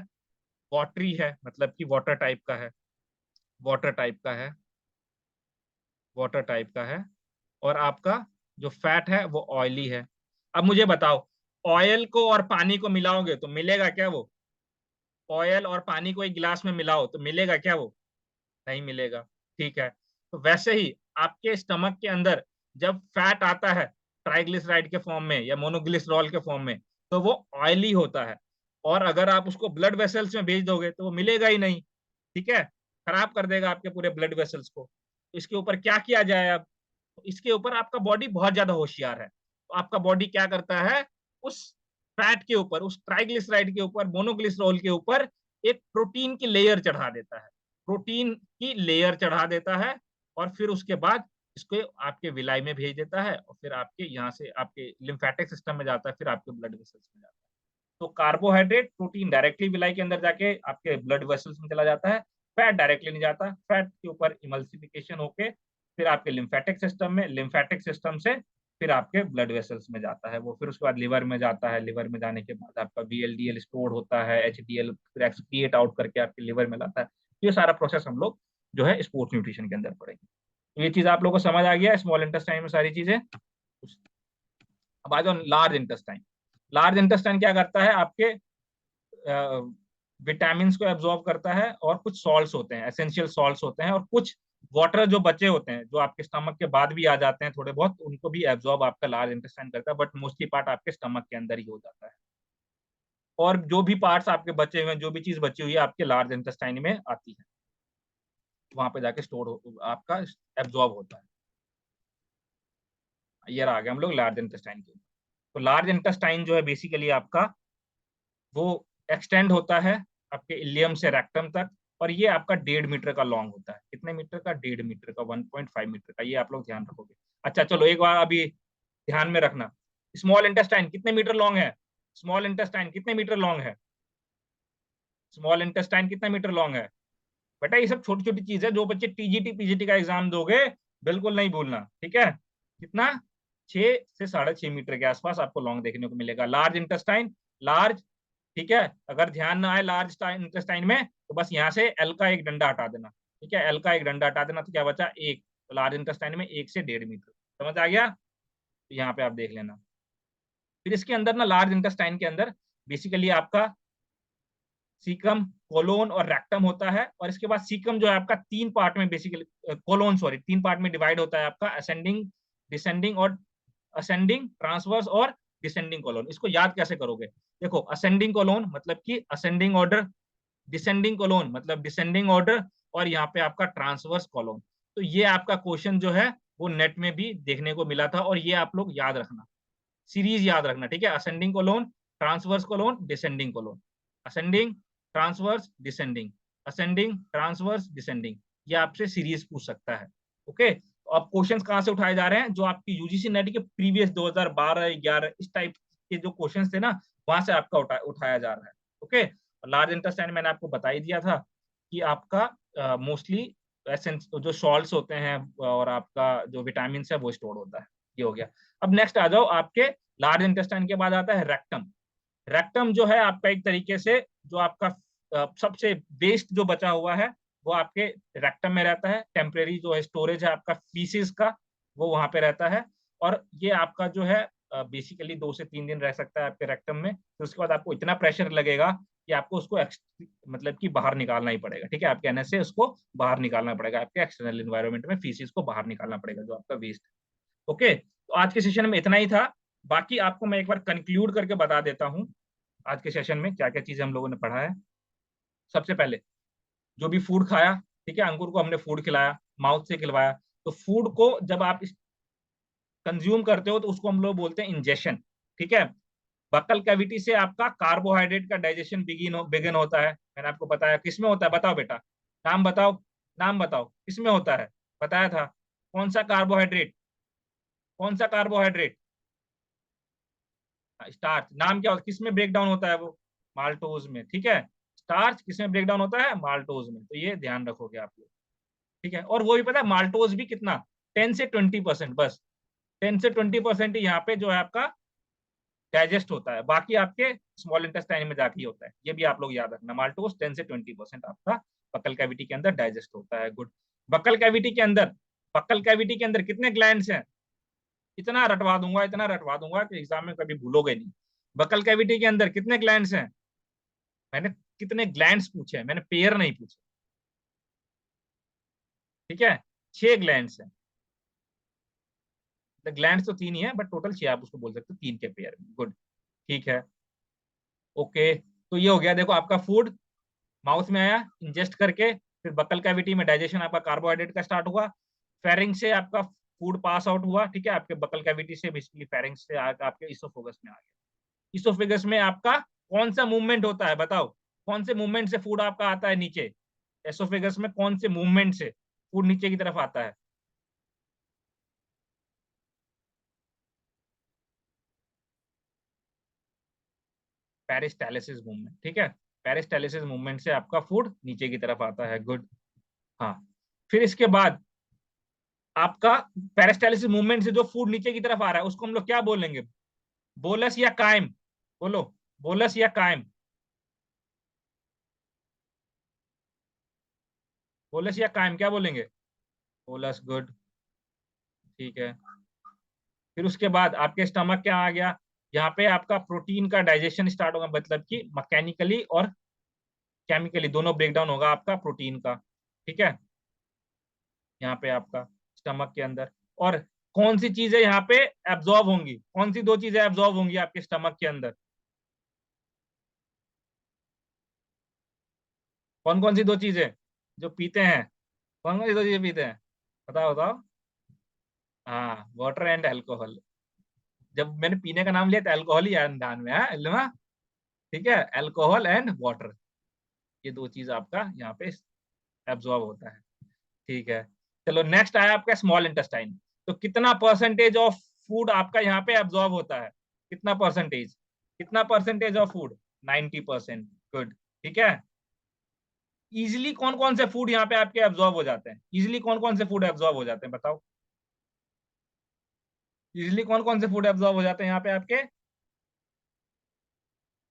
वाटरी है, मतलब कि वाटर टाइप का है, वाटर टाइप का है, वाटर टाइप का है। और आपका जो फैट है वो ऑयली है। अब मुझे बताओ, ऑयल को और पानी को मिलाओगे तो मिलेगा क्या वो? ऑयल और पानी को एक गिलास में मिलाओ तो मिलेगा क्या वो? नहीं मिलेगा, ठीक है। तो वैसे ही आपके स्टमक के अंदर जब फैट आता है ट्राइग्लिसराइड के फॉर्म में या मोनोग्लिसरॉल के फॉर्म में, तो वो ऑयली होता है, और अगर आप उसको ब्लड वेसल्स में भेज दोगे तो वो मिलेगा ही नहीं, ठीक है, खराब कर देगा आपके पूरे ब्लड वेसल्स को। तो इसके ऊपर क्या किया जाए अब? तो इसके ऊपर आपका बॉडी बहुत ज्यादा होशियार है, तो आपका बॉडी क्या करता है, उस फैट के ऊपर, उस ट्राइग्लिसराइड के ऊपर, मोनोग्लिसरॉल के ऊपर एक प्रोटीन की लेयर चढ़ा देता है, प्रोटीन की लेयर चढ़ा देता है, और फिर उसके बाद इसको आपके विलाई में भेज देता है, और फिर आपके यहाँ से आपके लिम्फेटिक सिस्टम में जाता है, फिर आपके ब्लड वेसल्स में जाता है। तो कार्बोहाइड्रेट, प्रोटीन डायरेक्टली विलाई के अंदर जाके आपके ब्लड वेसल्स में चला जाता है, फैट डायरेक्टली नहीं जाता, फैट के ऊपर इमल्सिफिकेशन होके फिर आपके लिम्फेटिक सिस्टम में, लिम्फेटिक सिस्टम से फिर आपके ब्लड वेसल्स में जाता है, वो फिर उसके बाद लिवर में जाता है, लिवर में जाने के बाद आपका VLDL स्टोर होता है, HDL फिर एक्सक्रिएट आउट करके आपके लिवर में लाता है। ये सारा प्रोसेस हम लोग जो है स्पोर्ट्स न्यूट्रिशन के अंदर पढ़ेंगे। तो ये चीज आप लोगों को समझ आ गया, स्मॉल इंटेस्टाइन में सारी चीजें। अब आ जाओ लार्ज इंटेस्टाइन। लार्ज इंटेस्टाइन क्या करता है, आपके विटामिन को एब्जॉर्ब करता है, और कुछ सॉल्ट्स होते हैं, एसेंशियल सॉल्ट्स होते हैं, और कुछ वाटर जो बचे होते हैं, जो आपके स्टमक के बाद भी आ जाते हैं थोड़े बहुत, उनको भी एब्जॉर्ब आपका लार्ज इंटेस्टाइन करता है, बट मोस्टली पार्ट आपके स्टमक के अंदर ही हो जाता है। और जो भी पार्ट्स आपके बचे हुए हैं, जो भी चीज बची हुई है, आपके लार्ज इंटेस्टाइन में आती है, वहां पे जाके स्टोर आपका एब्जॉर्ब होता है। ये आ गया हम लोग लार्ज इंटेस्टाइन के। तो लार्ज इंटेस्टाइन जो है बेसिकली आपका वो एक्सटेंड होता है आपके इलियम से रेक्टम तक, और ये आपका 1.5 मीटर का लॉन्ग होता है। कितने मीटर का? 1.5 मीटर का, 1.5 मीटर का। ये आप लोग ध्यान रखोगे। अच्छा चलो एक बार अभी ध्यान में रखना, स्मॉल इंटेस्टाइन कितने मीटर लॉन्ग है? स्मॉल इंटेस्टाइन कितने मीटर लॉन्ग है? स्मॉल इंटेस्टाइन कितने मीटर लॉन्ग है? बेटा ये सब छोटी छोटी चीज है, जो बच्चे TGT PGT का एग्जाम दोगे बिल्कुल नहीं भूलना, ठीक है। कितना? 6 से 6.5 मीटर के आसपास आपको लॉन्ग देखने को मिलेगा लार्ज इंटेस्टाइन, लार्ज, ठीक है। अगर ध्यान ना आए लार्ज इंटेस्टाइन में, तो बस यहाँ से एल का एक डंडा हटा देना, ठीक है, एल का एक डंडा हटा देना, तो क्या बचा? एक। तो लार्ज इंटेस्टाइन में 1 से 1.5 मीटर, समझ आ गया? तो यहाँ पे आप देख लेना। फिर इसके अंदर ना, लार्ज इंटेस्टाइन के अंदर बेसिकली आपका सीकम, कोलोन और रेक्टम होता है, और इसके बाद सीकम जो है आपका 3 पार्ट में बेसिकली, कोलोन सॉरी 3 पार्ट में डिवाइड होता है आपका, असेंडिंग, डिसेंडिंग और असेंडिंग, ट्रांसवर्स और डिसेंडिंग कोलोन। इसको याद कैसे करोगे? देखो असेंडिंग कोलोन मतलब कि असेंडिंग ऑर्डर, डिसेंडिंग कोलोन मतलब डिसेंडिंग ऑर्डर, और यहाँ पे आपका ट्रांसवर्स कोलोन। तो ये आपका क्वेश्चन जो है वो नेट में भी देखने को मिला था, और ये आप लोग याद रखना, सीरीज याद रखना, ठीक है। Ascending colon, transverse colon, descending colon, ascending, transverse, descending, ascending, transverse, descending. ये आपसे सीरीज पूछ सकता है। ओके, तो अब क्वेश्चंस कहाँ से उठाए जा रहे हैं, जो आपकी यूजीसी नेट के प्रीवियस 2012-11 इस टाइप के जो क्वेश्चंस थे ना, वहां से आपका उठाया जा रहा है। ओके, लार्ज इंटेस्टाइन मैंने आपको बता ही दिया था कि आपका मोस्टली एसेंस जो सॉल्ट्स होते हैं और आपका जो विटामिन है वो स्टोर होता है। ये हो गया। अब नेक्स्ट आ जाओ, आपके लार्ज इंटेस्टाइन के बाद आता है रेक्टम। रेक्टम जो है आपका एक तरीके से जो आपका सबसे वेस्ट जो बचा हुआ है वो आपके रेक्टम में रहता है। टेम्परेरी जो है स्टोरेज है आपका फीसिस का, वो वहां पे रहता है। और ये आपका जो है बेसिकली 2 से 3 दिन रह सकता है आपके रेक्टम में। तो उसके बाद आपको इतना प्रेशर लगेगा कि आपको उसको मतलब कि बाहर निकालना ही पड़ेगा। ठीक है, आपके एनएस से उसको बाहर निकालना पड़ेगा, आपके एक्सटर्नल एनवायरनमेंट में फीसिस को बाहर निकालना पड़ेगा जो आपका वेस्ट है। ओके, तो आज के सेशन में इतना ही था। बाकी आपको मैं एक बार कंक्लूड करके बता देता हूँ आज के सेशन में क्या क्या चीजें हम लोगों ने पढ़ा है। सबसे पहले जो भी फूड खाया, ठीक है, अंकुर को हमने फूड खिलाया, माउथ से खिलवाया। तो फूड को जब आप कंज्यूम करते हो तो उसको हम लोग बोलते हैं इंजेशन। ठीक है, बक्कल कैविटी से आपका कार्बोहाइड्रेट का डाइजेशन बिगिन होता है। मैंने आपको बताया किसमें होता है, बताओ बेटा, नाम बताओ, नाम बताओ, किसमें होता है, बताया था। कौन सा कार्बोहाइड्रेट, कौन सा कार्बोहाइड्रेट, स्टार्च। नाम क्या होता है, किसमें ब्रेक डाउन होता है वो, माल्टोज में। ठीक है, स्टार्च किसमें ब्रेक डाउन होता है, माल्टोज में। तो ये ध्यान रखोगे आप लोग। ठीक है, और वो भी पता है माल्टोज भी कितना, 10 से 20%, बस 10 से 20% ही यहाँ पे जो है आपका डाइजेस्ट होता है, बाकी आपके स्मॉल इंटेस्टाइन में जाके ही होता है। ये भी आप लोग याद रखना, माल्टोज 10 से 20% आपका बक्कल कैविटी के अंदर डाइजेस्ट होता है। गुड। बक्कल कैविटी के अंदर, बक्कल कैविटी के अंदर कितने ग्लैंड्स हैं, इतना रटवा दूंगा, इतना रटवा दूंगा कि एग्जाम में कभी भूलोगे नहीं। बक्कल कैविटी के अंदर कितने ग्लैंड्स हैं, मैंने कितने ग्लैंड्स पूछे, मैंने पेयर नहीं पूछे। ठीक है, 6 ग्लैंड्स हैं। ग्लैंड्स तो 3 ही है, बट टोटल 6 आप उसको बोल सकते हो, 3 के पेयर में। गुड, ठीक है, ओके। तो ये हो गया, देखो आपका फूड माउथ में आया, इंजेस्ट करके, फिर बक्कल कैविटी में डाइजेशन आपका कार्बोहाइड्रेट का स्टार्ट हुआ, फेरिंग से आपका फूड पास आउट हुआ। ठीक है, आपके बक्कल कैविटी से बेसिकली फेरिंग से आपके इसोफेगस में आ गया। इसोफेगस में आपका कौन सा मूवमेंट होता है, बताओ, कौन से मूवमेंट से फूड आपका आता है नीचे, एसोफेगस में कौन से मूवमेंट से फूड नीचे की तरफ आता है। Peristalsis movement. ठीक है, पेरिस्टालिसिस मूवमेंट से आपका फूड नीचे की तरफ आता है। गुड, हाँ। फिर इसके बाद आपका पेरिस्टालिसिस मूवमेंट से जो फूड नीचे की तरफ आ रहा है उसको हम लोग क्या बोलेंगे, बोलस या कायम, बोलो, बोलस या कायम, बोलस या कायम, क्या बोलेंगे, बोलस। गुड, ठीक है। फिर उसके बाद आपके स्टमक क्या आ गया, यहाँ पे आपका प्रोटीन का डाइजेशन स्टार्ट होगा, मतलब कि मैकेनिकली और केमिकली दोनों ब्रेकडाउन होगा आपका प्रोटीन का। ठीक है, यहाँ पे आपका स्टमक के अंदर। और कौन सी चीजें यहाँ पे एब्जॉर्ब होंगी, कौन सी 2 चीजें एब्जॉर्ब होंगी आपके स्टमक के अंदर, कौन कौन सी 2 चीजें जो पीते हैं, कौन कौन सी 2 चीजें पीते हैं, बताओ बताओ। हाँ, वाटर एंड अल्कोहल। जब मैंने पीने का नाम लिया तो अल्कोहल ही आया ध्यान में, है इल्मा। ठीक है, अल्कोहल एंड वाटर, ये 2 चीज आपका यहाँ पे एब्जॉर्ब होता है। ठीक है, चलो नेक्स्ट आया आपका स्मॉल इंटेस्टाइन। तो कितना परसेंटेज ऑफ फूड आपका यहाँ पे एब्जॉर्ब होता है, कितना परसेंटेज, कितना परसेंटेज ऑफ फूड, 90%। गुड, ठीक है। इजिली कौन कौन से फूड यहाँ पे आपके एब्जॉर्ब हो जाते हैं, इजिली कौन कौन से फूड एब्जॉर्ब हो जाते हैं, बताओ, इजिली कौन कौन से फूड एब्जॉर्ब हो जाते हैं यहाँ पे आपके,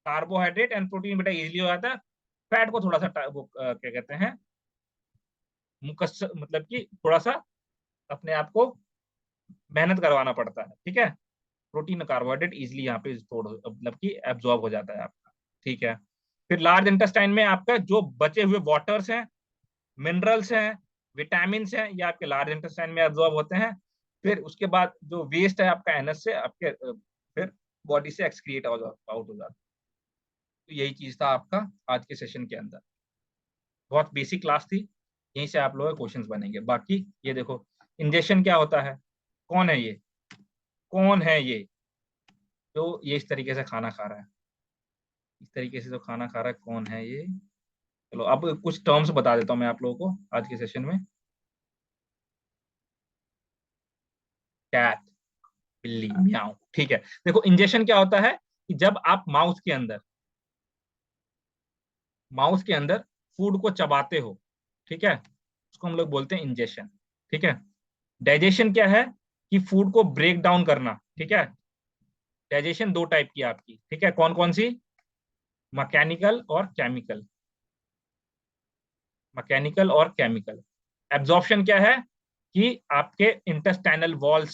कार्बोहाइड्रेट एंड प्रोटीन बेटा इजिली हो जाता है। फैट को थोड़ा सा वो क्या कहते हैं, मतलब कि थोड़ा सा अपने आप को मेहनत करवाना पड़ता है। ठीक है, प्रोटीन कार्बोहाइड्रेट इजिली यहाँ पे थोड़ा मतलब कि एब्जॉर्ब हो जाता है आपका। ठीक है, फिर लार्ज इंटेस्टाइन में आपका जो बचे हुए वाटर्स हैं, मिनरल्स हैं, विटामिन हैं, ये आपके लार्ज इंटेस्टाइन में एब्जॉर्ब होते हैं। फिर उसके बाद जो वेस्ट है आपका एनएस से आपके फिर बॉडी से एक्सक्रिएट आउट हो जाता है। तो यही चीज था आपका आज के सेशन के अंदर, बहुत बेसिक क्लास थी, यहीं से आप लोगों के क्वेश्चंस बनेंगे। बाकी ये देखो, इंजेक्शन क्या होता है, कौन है ये, कौन है ये जो ये इस तरीके से खाना खा रहा है, इस तरीके से जो खाना खा रहा है, कौन है ये, चलो अब कुछ टर्म्स बता देता हूँ मैं आप लोगों को आज के सेशन में। कैट, बिल्ली, म्याऊ, ठीक है। देखो इंजेक्शन क्या होता है कि जब आप माउस के अंदर फूड को चबाते हो, ठीक है, उसको हम लोग बोलते हैं इंजेक्शन, ठीक है। डाइजेशन क्या है कि फूड को ब्रेक डाउन करना, ठीक है। डाइजेशन दो टाइप की है आपकी, ठीक है, कौन कौन सी? मैकेनिकल और केमिकल। मैकेनिकल और केमिकल। एब्जॉर्प्शन क्या है कि आपके इंटेस्टाइनल वॉल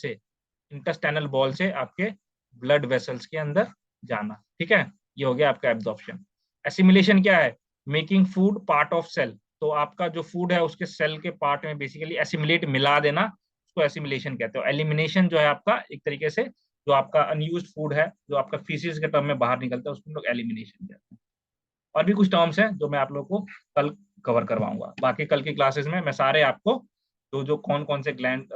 से आपके ब्लड वेसल्स के अंदर जाना, ठीक है, ये हो गया आपका एब्जॉर्प्शन। एसिमिलेशन क्या है? Making food part of cell, तो आपका जो फूड है उसके सेल के पार्ट में बेसिकली एसिमिलेट, मिला देना, उसको एसिमिलेशन कहते हो। एलिमिनेशन जो है आपका एक तरीके से जो आपका अनयूज्ड फूड है जो आपका फीसिस के टर्म में बाहर निकलता है उसको हम लोग एलिमिनेशन कहते हैं। और भी कुछ टर्म्स हैं जो मैं आप लोगों को कल कवर करवाऊंगा। बाकी कल की क्लासेस में मैं सारे आपको जो जो कौन कौन से ग्लैंड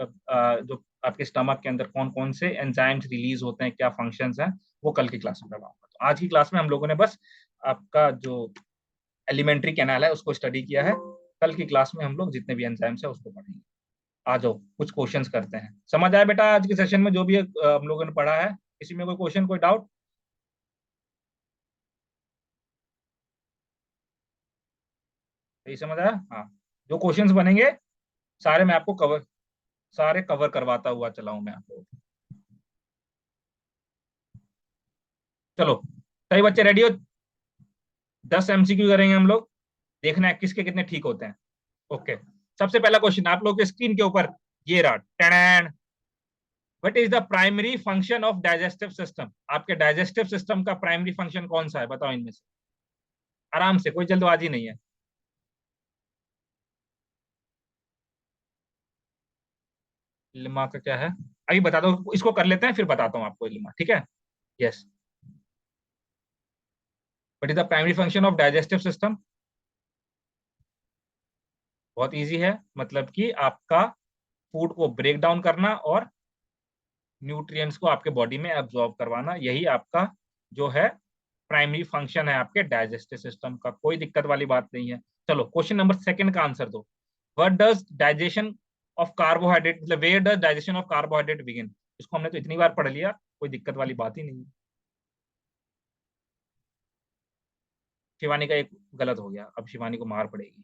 जो आपके स्टमक के अंदर कौन कौन से एंजाइम्स रिलीज होते हैं, क्या फंक्शंस हैं, वो कल की क्लास में करवाऊंगा। तो आज की क्लास में हम लोगों ने बस आपका जो एलिमेंट्री कैनाल है उसको स्टडी किया है। कल की क्लास में हम लोग जितने भी एंजाइम्स है उसको पढ़ेंगे। आ जाओ कुछ क्वेश्चंस करते हैं। समझ आया बेटा आज के सेशन में जो भी हम लोगों ने पढ़ा है? किसी में कोई क्वेश्चन, कोई डाउट? सही समझ आया? हाँ, जो क्वेश्चंस बनेंगे सारे मैं आपको सारे कवर करवाता हुआ चला हूं मैं आपको। चलो सही बच्चे, रेडी हो? 10 एमसीक्यू करेंगे हम लोग, देखना है किसके कितने ठीक होते हैं। ओके, सबसे पहला क्वेश्चन आप लोग के स्क्रीन के ऊपर ये रहा, ten. What is the primary function of digestive system? आपके डाइजेस्टिव सिस्टम का प्राइमरी फंक्शन कौन सा है, बताओ इनमें से। आराम से, कोई जल्दबाजी नहीं है। लिमा का क्या है? अभी बता दो, इसको कर लेते हैं फिर बताता हूँ आपको लिमा, ठीक है। Yes, what is the primary function of digestive system? बहुत इजी है, मतलब कि आपका फूड को ब्रेक डाउन करना और न्यूट्रिएंट्स को आपके बॉडी में एब्जॉर्ब करवाना, यही आपका जो है प्राइमरी फंक्शन है आपके डाइजेस्टिव सिस्टम का। कोई दिक्कत वाली बात नहीं है। चलो क्वेश्चन नंबर सेकंड का आंसर दो। What does digestion of carbohydrate, मतलब where does digestion of carbohydrate begin? इसको हमने तो इतनी बार पढ़ लिया, कोई दिक्कत वाली बात ही नहीं है। शिवानी का एक गलत हो गया, अब शिवानी को मार पड़ेगी।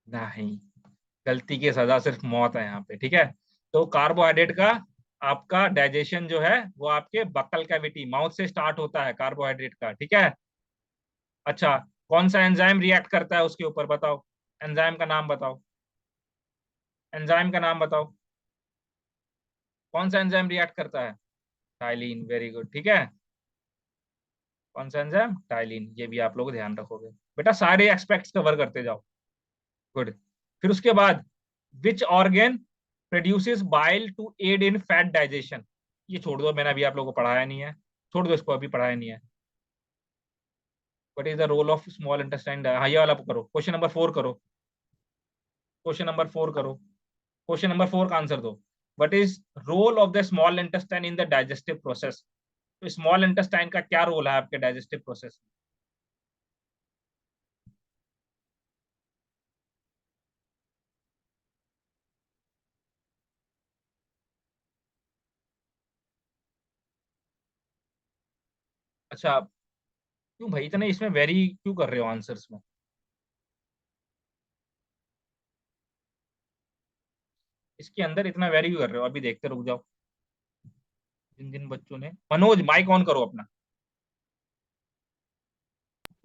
नहीं, गलती की सजा सिर्फ मौत है यहाँ पे, ठीक है। तो कार्बोहाइड्रेट का आपका डाइजेशन जो है वो आपके बक्कल कैविटी, माउथ से स्टार्ट होता है कार्बोहाइड्रेट का, ठीक है। अच्छा, कौन सा एंजाइम रिएक्ट करता है उसके ऊपर, बताओ। एंजाइम का नाम बताओ, एंजाइम का नाम बताओ। कौन सा एंजाइम रिएक्ट करता है? टाइलिन, वेरी गुड, ठीक है। कौन सा एंजाइम? टाइलिन, ये भी आप लोग ध्यान रखोगे बेटा, सारे एस्पेक्ट्स कवर करते जाओ। गुड। फिर उसके बाद which organ produces bile to aid in fat digestion? ये छोड़ दो, मैंने अभी आप लोगों को पढ़ाया नहीं है, छोड़ दो इसको, अभी पढ़ाया नहीं है। What is the role of small intestine? हाँ ये वाला करो, क्वेश्चन नंबर 4 करो, क्वेश्चन नंबर 4 करो, क्वेश्चन नंबर 4 का आंसर दो। What is role of the small intestine in the digestive process? तो स्मॉल इंटेस्टाइन का क्या रोल है आपके डाइजेस्टिव प्रोसेस? अच्छा, क्यों भाई इतने इसमें वेरी क्यों कर रहे हो आंसर्स में? इसके अंदर इतना वेरी क्यों कर रहे हो? अभी देखते रुक जाओ। जिन जिन बच्चों ने, मनोज माइक ऑन करो अपना।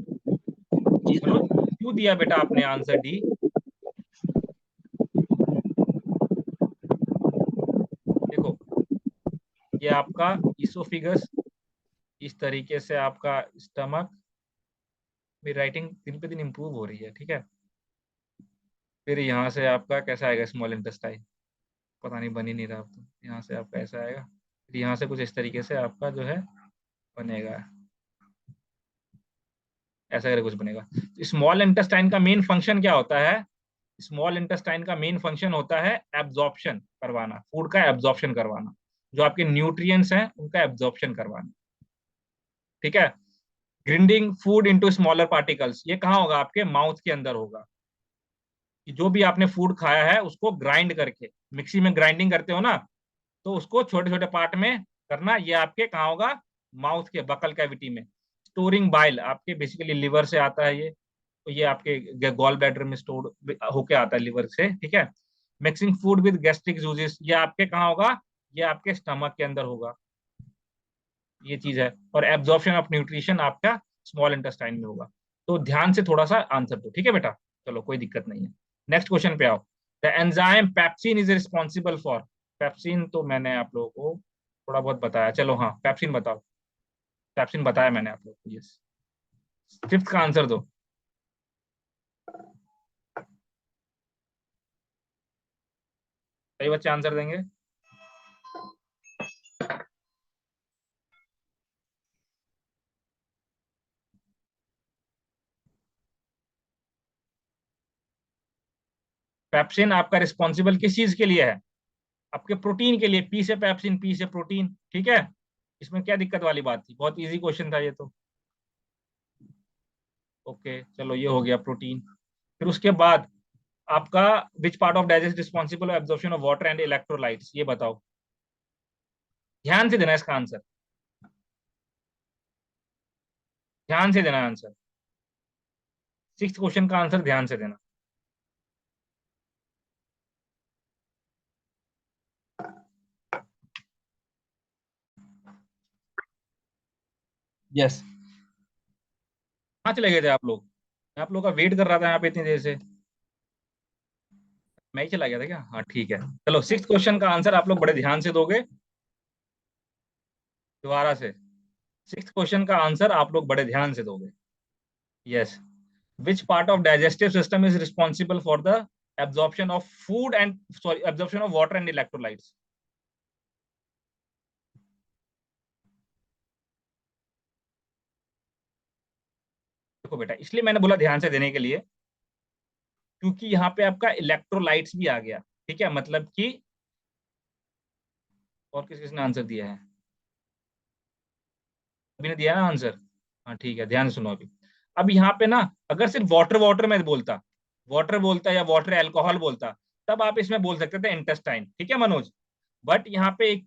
मनोज, क्यों दिया बेटा आपने आंसर डी? देखो, ये आपका इसोफिगस, इस तरीके से आपका स्टमक, मेरी राइटिंग दिन पे दिन इम्प्रूव हो रही है, ठीक है। फिर यहाँ से आपका कैसा आएगा स्मॉल इंटेस्टाइन? पता नहीं, बन ही नहीं रहा अब तो। यहाँ से आपका ऐसा आएगा, फिर यहाँ से कुछ इस तरीके से आपका जो है बनेगा, ऐसा करके कुछ बनेगा। स्मॉल इंटेस्टाइन का मेन फंक्शन क्या होता है स्मॉल इंटेस्टाइन का मेन फंक्शन होता है एब्जॉर्प्शन करवाना, फूड का एब्जॉर्प्शन करवाना, जो आपके न्यूट्रिएंट्स हैं उनका एब्जॉर्प्शन करवाना, ठीक है। Grinding food into smaller particles, ये कहाँ होगा, आपके माउथ के अंदर होगा, कि जो भी आपने फूड खाया है उसको ग्राइंड करके, मिक्सी में ग्राइंडिंग करते हो ना, तो उसको छोटे छोटे पार्ट में करना, ये आपके कहाँ होगा, माउथ के बकल कैविटी में। स्टोरिंग बाइल, आपके बेसिकली लिवर से आता है ये, तो ये आपके गॉल ब्लैडर में स्टोर होके आता है लिवर से, ठीक है। Mixing food with gastric juices, ये आपके कहाँ होगा, ये आपके स्टमक के अंदर होगा, ये चीज है। और एब्जॉर्प्शन ऑफ न्यूट्रिशन आपका स्मॉल इंटेस्टाइन में होगा। तो ध्यान से थोड़ा सा आंसर दो, ठीक है बेटा, चलो कोई दिक्कत नहीं है। नेक्स्ट क्वेश्चन पे आओ। The enzyme pepsin is responsible for, pepsin तो मैंने आप लोगों को थोड़ा बहुत बताया, चलो हाँ पेप्सिन बताओ, पेप्सिन बताया मैंने आप लोगों को, यस। फिफ्थ का आंसर दो। सही बच्चे आंसर देंगे। पेप्सिन आपका रिस्पॉन्सिबल किस चीज के लिए है, आपके प्रोटीन के लिए, पी से पेप्सिन, पी से प्रोटीन, ठीक है। इसमें क्या दिक्कत वाली बात थी, बहुत इजी क्वेश्चन था ये तो। ओके चलो ये हो गया प्रोटीन। फिर उसके बाद आपका which part of digest responsible absorption of water and electrolytes, ये बताओ, ध्यान से देना इसका आंसर, ध्यान से देना आंसर, सिक्स्थ क्वेश्चन का आंसर ध्यान से देना। यस, कहाँ चले गए थे आप लोग, मैं आप लोग का वेट कर रहा था यहाँ पे इतनी देर से, मैं ही चला गया था क्या, हाँ ठीक है। चलो सिक्स्थ क्वेश्चन का आंसर आप लोग बड़े ध्यान से दोगे, दोबारा से, सिक्स्थ क्वेश्चन का आंसर आप लोग बड़े ध्यान से दोगे। Yes, which part of digestive system is responsible for the absorption of food and sorry absorption of water and electrolytes? देखो बेटा, इसलिए मैंने बोला ध्यान से देने के लिए, क्योंकि यहाँ पे आपका इलेक्ट्रोलाइट्स भी आ गया, ठीक है, मतलब कि, और किस किसने आंसर दिया है, अभी ने दिया ना आंसर, हाँ ठीक है, ध्यान से सुनो अभी। अब यहाँ पे ना, अगर सिर्फ वाटर वाटर में बोलता, वाटर बोलता या वाटर एल्कोहल बोलता, तब आप इसमें बोल सकते थे इंटेस्टाइन, ठीक है मनोज। बट यहाँ पे एक,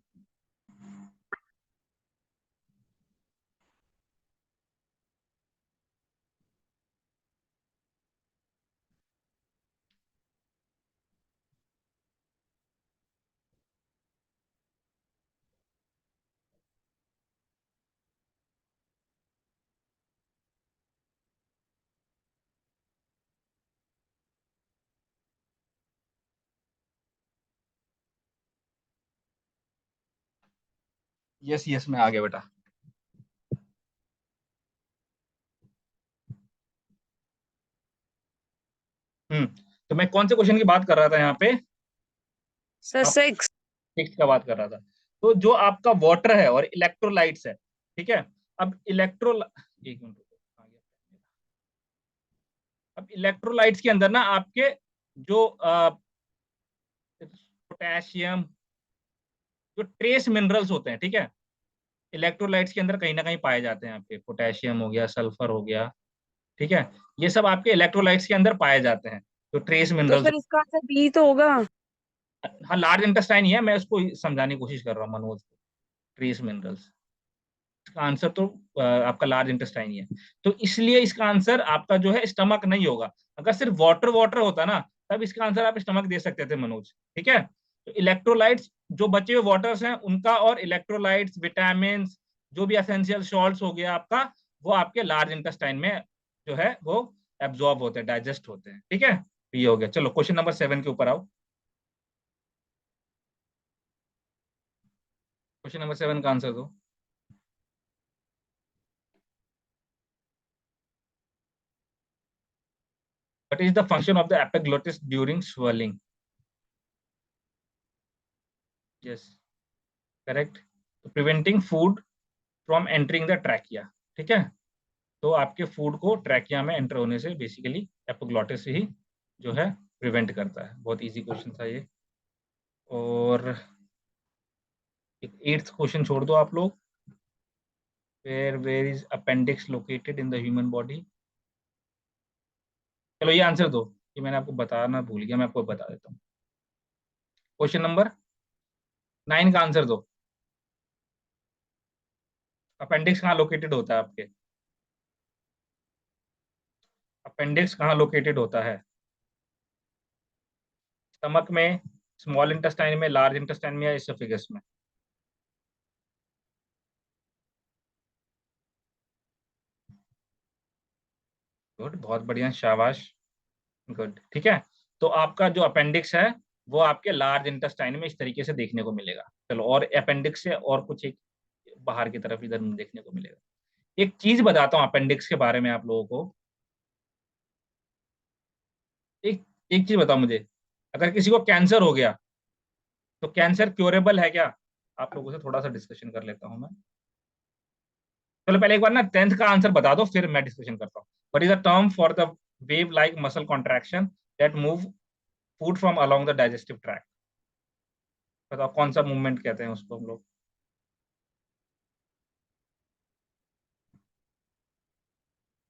यस यस मैं आ गया बेटा। हम्म, तो मैं कौन से क्वेश्चन की बात कर रहा था यहाँ पे, सर आप सिक्स। सिक्स का बात कर रहा था। तो जो आपका वाटर है और इलेक्ट्रोलाइट्स है, ठीक है। अब एक मिनट रुको, आ गया। अब इलेक्ट्रोलाइट्स के अंदर ना आपके जो पोटेशियम, जो ट्रेस मिनरल्स होते हैं, ठीक है, इलेक्ट्रोलाइट्स के अंदर कहीं ना कहीं पाए जाते हैं, आपके पोटेशियम हो गया, सल्फर हो गया, ठीक है, ये सब आपके इलेक्ट्रोलाइट्स के अंदर पाए जाते हैं, जो ट्रेस तो मिनरल्स। फिर इसका आंसर बी तो होगा। हाँ लार्ज इंटेस्टाइन ही है, मैं उसको समझाने की कोशिश कर रहा हूँ मनोज, ट्रेस मिनरल्स, इसका आंसर तो आपका लार्ज इंटेस्टाइन ही है। तो इसलिए इसका आंसर आपका जो है स्टमक नहीं होगा। अगर सिर्फ वाटर वाटर होता ना, तब इसका आंसर आप स्टमक दे सकते थे मनोज, ठीक है। तो इलेक्ट्रोलाइट्स, जो बचे हुए वाटर्स हैं उनका, और इलेक्ट्रोलाइट्स, विटामिन, जो भी एसेंशियल सॉल्ट्स हो गया आपका, वो आपके लार्ज इंटेस्टाइन में जो है वो एब्जॉर्ब होते हैं, डाइजेस्ट होते हैं, ठीक है। तो ये हो गया। चलो क्वेश्चन नंबर 7 के ऊपर आओ। क्वेश्चन नंबर 7 का आंसर दो। What is the function of the epiglottis during swelling? Yes, correct. तो preventing food from entering the trachea, ठीक है। तो आपके फूड को ट्रैकिया में एंटर होने से बेसिकली एपिग्लॉटिस ही जो है प्रिवेंट करता है। बहुत इजी क्वेश्चन था ये। और एक 8th क्वेश्चन छोड़ दो आप लोग। Where is appendix located in the human body? चलो ये आंसर दो, ये मैंने आपको बताना भूल गया, मैं आपको बता देता हूँ। क्वेश्चन नंबर 9 का आंसर दो। अपेंडिक्स कहाँ लोकेटेड होता है आपके? अपेंडिक्स कहाँ लोकेटेड होता है? स्टमक में, स्मॉल इंटेस्टाइन में, लार्ज इंटेस्टाइन में, या एसोफेगस में? गुड, बहुत बढ़िया, शाबाश, गुड। ठीक है, तो आपका जो अपेंडिक्स है वो आपके लार्ज इंटेस्टाइन में इस तरीके से देखने को मिलेगा। चलो, और अपेंडिक्स से और कुछ एक बाहर की तरफ इधर देखने को मिलेगा। एक चीज बताता हूँ अपेंडिक्स के बारे में आप लोगों को। एक एक चीज बताओ मुझे, अगर किसी को कैंसर हो गया तो कैंसर क्योरेबल है क्या? आप लोगों से थोड़ा सा डिस्कशन कर लेता हूँ मैं। चलो पहले एक बार ना 10th का आंसर बता दो, फिर मैं डिस्कशन करता हूँ। What is the term for the wave like muscle contraction that move food from along the digestive tract? बताओ कौन सा मूवमेंट कहते हैं उसको हम लोग?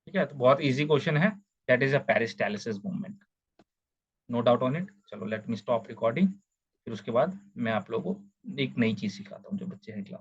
ठीक है, तो बहुत इजी क्वेश्चन है। That is a peristalsis movement, no doubt on it. चलो लेट मी स्टॉप रिकॉर्डिंग, फिर उसके बाद मैं आप लोगों को एक नई चीज सिखाता हूँ जो बच्चे हैं क्लास